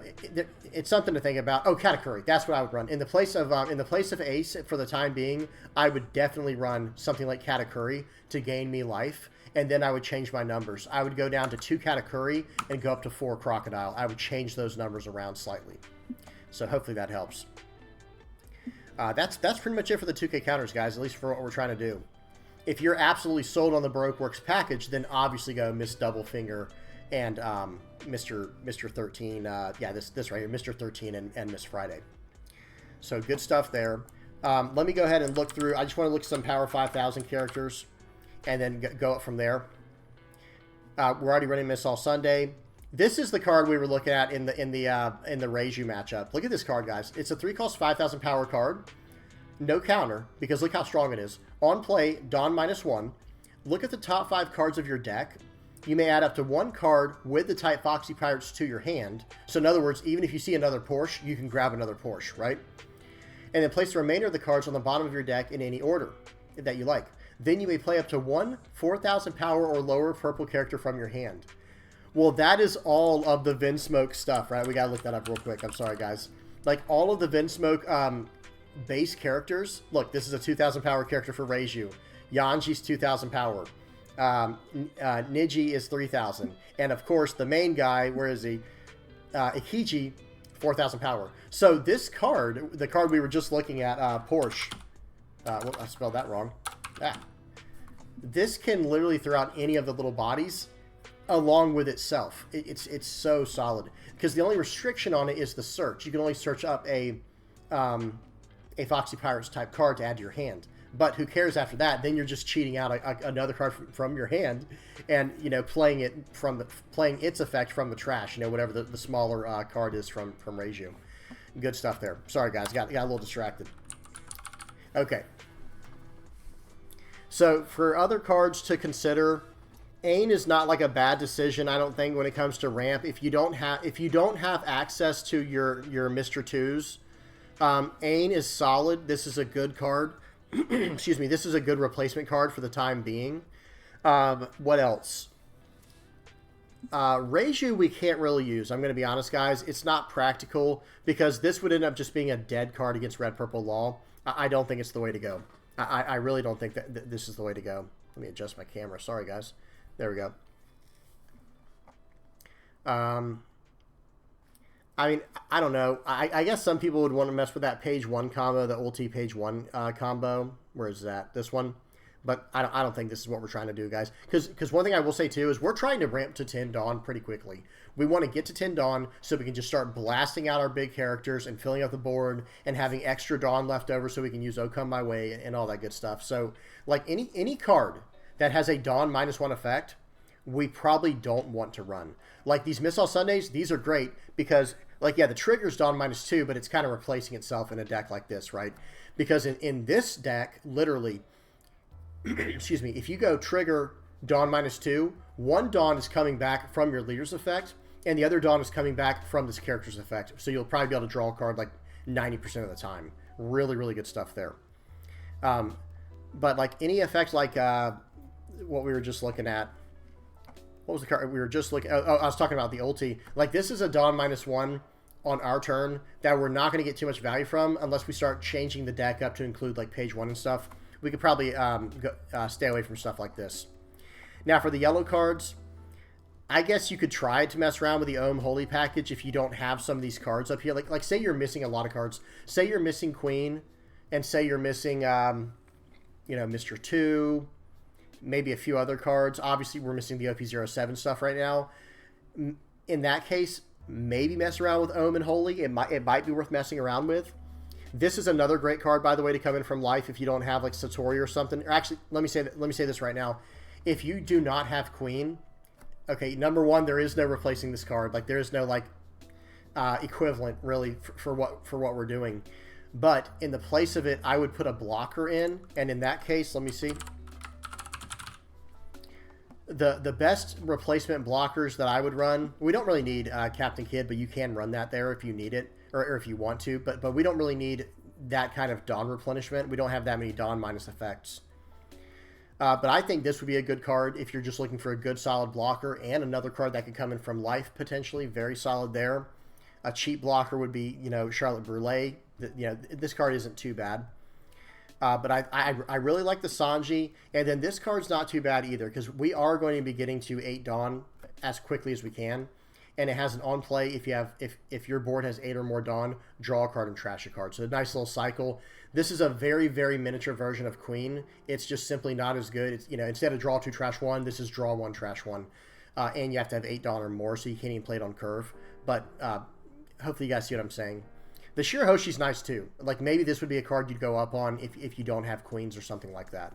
it's something to think about. Oh, Katakuri. That's what I would run in the place of Ace. For the time being, I would definitely run something like Katakuri to gain me life, and then I would change my numbers. I would go down to 2 Katakuri and go up to 4 Crocodile. I would change those numbers around slightly. So hopefully that helps. That's pretty much it for the 2K counters, guys, at least for what we're trying to do. If you're absolutely sold on the Baroque Works package, then obviously go Miss Doublefinger and Mr. 13. Yeah, this right here, Mr. 13 and Miss Friday. So good stuff there. Let me go ahead and look through. I just want to look at some Power 5000 characters and then go up from there. We're already running Miss All Sunday. This is the card we were looking at in the Reiju matchup. Look at this card, guys. It's a 3-cost 5,000 power card. No counter, because look how strong it is. On play, Dawn -1. Look at the top 5 cards of your deck. You may add up to 1 card with the type Foxy Pirates to your hand. So in other words, even if you see another Porsche, you can grab another Porsche, right? And then place the remainder of the cards on the bottom of your deck in any order that you like. Then you may play up to 1 4,000 power or lower purple character from your hand. Well, that is all of the Vinsmoke stuff, right? We gotta look that up real quick. I'm sorry, guys. Like, all of the Vinsmoke base characters. Look, this is a 2,000 power character for Reiju. Yanji's 2,000 power. Niji is 3,000. And, of course, the main guy, where is he? Ikiji, 4,000 power. So this card, the card we were just looking at, Porsche. Well, I spelled that wrong. This can literally throw out any of the little bodies along with itself. It's so solid because the only restriction on it is the search. You can only search up a Foxy Pirates type card to add to your hand. But who cares after that? Then you're just cheating out another card from your hand, and you know playing its effect from the trash. You know, whatever the smaller card is from Reiju. Good stuff there. Sorry guys, got a little distracted. Okay. So for other cards to consider, Ain is not like a bad decision, I don't think, when it comes to ramp. If you don't have access to your Mr. 2s, Ain is solid. This is a good card. Excuse me. This is a good replacement card for the time being. What else? Reiju we can't really use. I'm going to be honest, guys. It's not practical because this would end up just being a dead card against red-purple law. I don't think it's the way to go. I really don't think that this is the way to go. Let me adjust my camera. Sorry, guys. There we go. I mean, I don't know. I guess some people would want to mess with that page 1 combo, the ulti page 1 combo. Where is that? This one? But I don't think this is what we're trying to do, guys. Because one thing I will say, too, is we're trying to ramp to 10 Dawn pretty quickly. We want to get to 10 Dawn so we can just start blasting out our big characters and filling up the board and having extra Dawn left over so we can use Oh Come My Way and all that good stuff. So, like, any card that has a Dawn -1 effect, we probably don't want to run. Like, these Missile Sundays, these are great because, like, yeah, the trigger's Dawn -2, but it's kind of replacing itself in a deck like this, right? Because in this deck, literally... excuse me, if you go trigger Dawn -2, one Dawn is coming back from your leader's effect, and the other Dawn is coming back from this character's effect. So you'll probably be able to draw a card like 90% of the time. Really, really good stuff there. But like any effect like what we were just looking at, what was the card we were just looking at? Oh, I was talking about the ulti. Like this is a Dawn -1 on our turn that we're not going to get too much value from unless we start changing the deck up to include like page 1 and stuff. We could probably stay away from stuff like this. Now, for the yellow cards, I guess you could try to mess around with the Ohm Holy package if you don't have some of these cards up here. Like say you're missing a lot of cards. Say you're missing Queen, and say you're missing, you know, Mr. 2, maybe a few other cards. Obviously, we're missing the OP07 stuff right now. In that case, maybe mess around with Ohm and Holy. It might be worth messing around with. This is another great card, by the way, to come in from life if you don't have like Satori or something. Or actually, let me say this right now. If you do not have Queen, okay, number one, there is no replacing this card. Like there is no like equivalent really for what we're doing. But in the place of it, I would put a blocker in, and in that case, let me see. The best replacement blockers that I would run. We don't really need Captain Kidd, but you can run that there if you need it. Or if you want to, but we don't really need that kind of Dawn replenishment. We don't have that many Dawn minus effects. But I think this would be a good card if you're just looking for a good solid blocker, and another card that could come in from life potentially. Very solid there. A cheap blocker would be, you know, Charlotte Brûlée. You know, this card isn't too bad. But I really like the Sanji, and then this card's not too bad either because we are going to be getting to 8 Dawn as quickly as we can. And it has an on play if your board has 8 or more Dawn, draw a card and trash a card. So a nice little cycle. This is a very, very miniature version of Queen. It's just simply not as good. It's, you know, instead of draw 2, trash 1, this is draw 1, trash 1. And you have to have 8 Dawn or more, so you can't even play it on curve. But hopefully you guys see what I'm saying. The Shirahoshi's nice too. Like maybe this would be a card you'd go up on if you don't have Queens or something like that.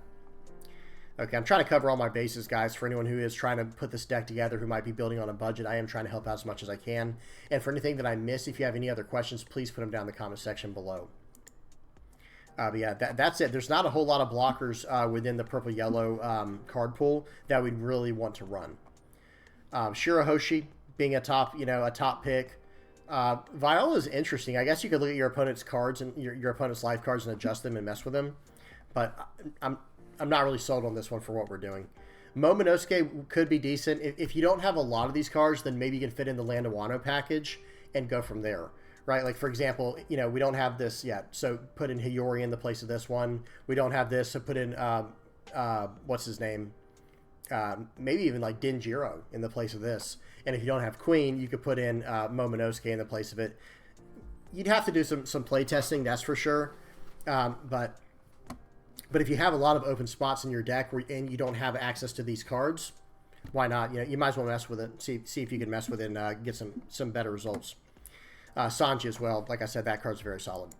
Okay, I'm trying to cover all my bases, guys. For anyone who is trying to put this deck together, who might be building on a budget, I am trying to help out as much as I can. And for anything that I miss, if you have any other questions, please put them down in the comment section below. But yeah, that's it. There's not a whole lot of blockers within the purple-yellow card pool that we'd really want to run. Shirahoshi being a top pick. Viola is interesting. I guess you could look at your opponent's cards and your opponent's life cards and adjust them and mess with them. But I'm not really sold on this one for what we're doing. Momonosuke could be decent. If you don't have a lot of these cards, then maybe you can fit in the Land of Wano package and go from there, right? Like, for example, you know, we don't have this yet, so put in Hiyori in the place of this one. We don't have this, so put in, what's his name? Maybe even, like, Denjiro in the place of this. And if you don't have Queen, you could put in Momonosuke in the place of it. You'd have to do some play testing, that's for sure. But if you have a lot of open spots in your deck and you don't have access to these cards, why not? You know, you might as well mess with it. See if you can mess with it and get some better results. Sanji as well. Like I said, that card's very solid.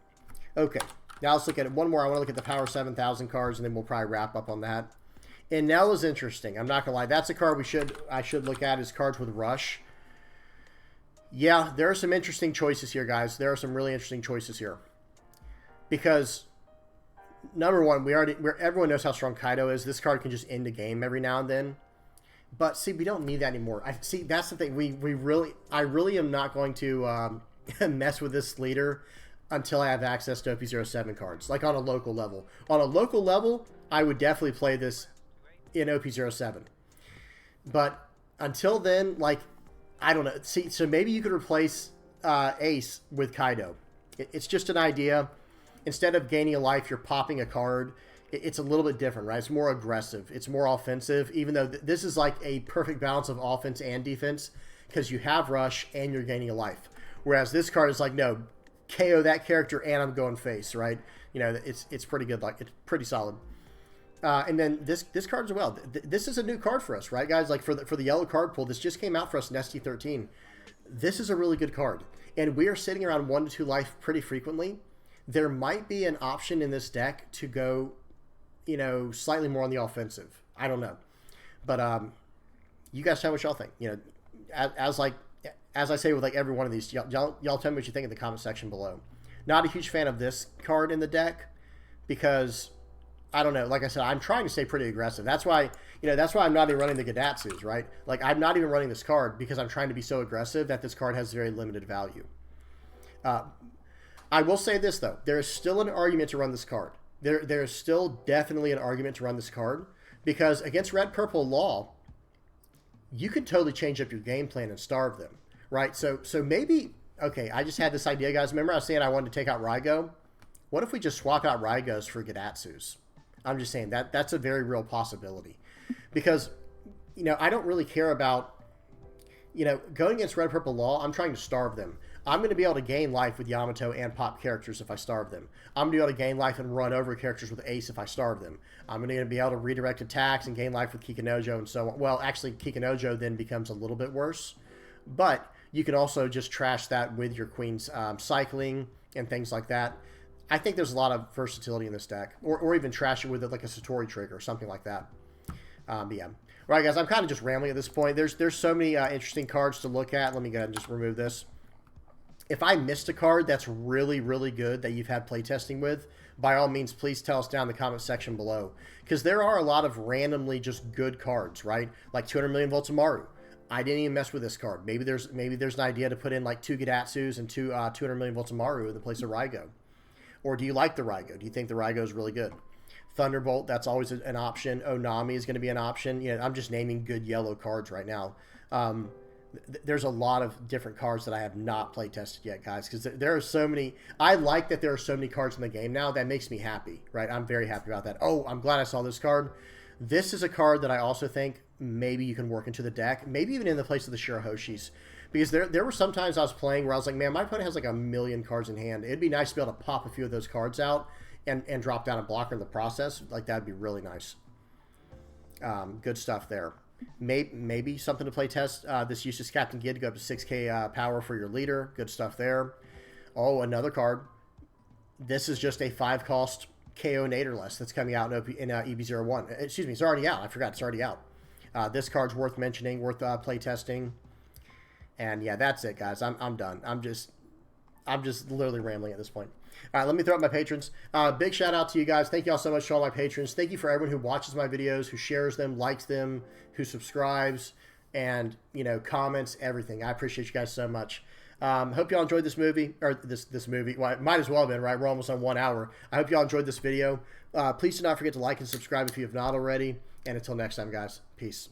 Okay, now let's look at it. One more. I want to look at the Power 7000 cards, and then we'll probably wrap up on that. Enel is interesting. I'm not gonna lie. That's a card I should look at. Is cards with Rush. Yeah, there are some interesting choices here, guys. There are some really interesting choices here because. Number one, everyone knows how strong Kaido is. This card can just end a game every now and then. But see, we don't need that anymore. See, that's the thing. I really am not going to mess with this leader until I have access to OP07 cards, like on a local level. On a local level, I would definitely play this in OP07. But until then, like, I don't know. See, so maybe you could replace Ace with Kaido. It's just an idea. Instead of gaining a life, you're popping a card. It's a little bit different, right? It's more aggressive. It's more offensive, even though this is like a perfect balance of offense and defense because you have rush and you're gaining a life. Whereas this card is like, no, KO that character and I'm going face, right? You know, it's pretty good. Like, it's pretty solid. And then this card as well. This is a new card for us, right, guys? Like for the yellow card pool, this just came out for us in ST13. This is a really good card. And we are sitting around 1 to 2 life pretty frequently. There might be an option in this deck to go, you know, slightly more on the offensive. I don't know. But you guys tell me what y'all think. You know, as I say with like every one of these, y'all tell me what you think in the comment section below. Not a huge fan of this card in the deck because, I don't know, like I said, I'm trying to stay pretty aggressive. That's why, you know, that's why I'm not even running the Gadatsus, right? Like, I'm not even running this card because I'm trying to be so aggressive that this card has very limited value. I will say this, though. There is still an argument to run this card. There is still definitely an argument to run this card because against red-purple law, you could totally change up your game plan and starve them, right? So maybe, okay, I just had this idea, guys. Remember I was saying I wanted to take out Reiju? What if we just swap out Raigos for Gadatsus? I'm just saying that's a very real possibility because, you know, I don't really care about, you know, going against red-purple law. I'm trying to starve them. I'm going to be able to gain life with Yamato and pop characters if I starve them. I'm going to be able to gain life and run over characters with Ace if I starve them. I'm going to be able to redirect attacks and gain life with Kikanojo and so on. Well, actually, Kikanojo then becomes a little bit worse. But you can also just trash that with your Queen's cycling and things like that. I think there's a lot of versatility in this deck. Or even trash it with like a Satori trigger or something like that. But yeah. All right, guys, I'm kind of just rambling at this point. There's so many interesting cards to look at. Let me go ahead and just remove this. If I missed a card that's really, really good that you've had playtesting with, by all means, please tell us down in the comment section below. Because there are a lot of randomly just good cards, right? Like 200 million volts of Maru. I didn't even mess with this card. Maybe there's an idea to put in like 2 Gadatsus and 200 million volts of Maru in the place of Reiju. Or do you like the Reiju? Do you think the Reiju is really good? Thunderbolt, that's always an option. Onami is going to be an option. You know, I'm just naming good yellow cards right now. There's a lot of different cards that I have not play tested yet, guys, because there are so many. I like that there are so many cards in the game now. That makes me happy, right? I'm very happy about that. Oh, I'm glad I saw this card. This is a card that I also think maybe you can work into the deck, maybe even in the place of the Shirahoshis, because there were some times I was playing where I was like, man, my opponent has like 1 million cards in hand. It'd be nice to be able to pop a few of those cards out and drop down a blocker in the process. Like, that'd be really nice. Good stuff there. Maybe something to play test. This uses Captain Gid to go up to 6k power for your leader. Good stuff there. Oh, another card. This is just a 5-cost KO Naderless that's coming out in EB01. Excuse me, it's already out. I forgot, it's already out. This card's worth mentioning, worth play testing. And yeah, that's it, guys. I'm done. I'm just literally rambling at this point. All right, let me throw up my patrons. Big shout out to you guys. Thank you all so much to all my patrons. Thank you for everyone who watches my videos, who shares them, likes them, who subscribes, and, you know, comments, everything. I appreciate you guys so much. Hope y'all enjoyed this movie, or this movie. Well, it might as well have been, right? We're almost on 1 hour. I hope y'all enjoyed this video. Please do not forget to like and subscribe if you have not already. And until next time, guys, peace.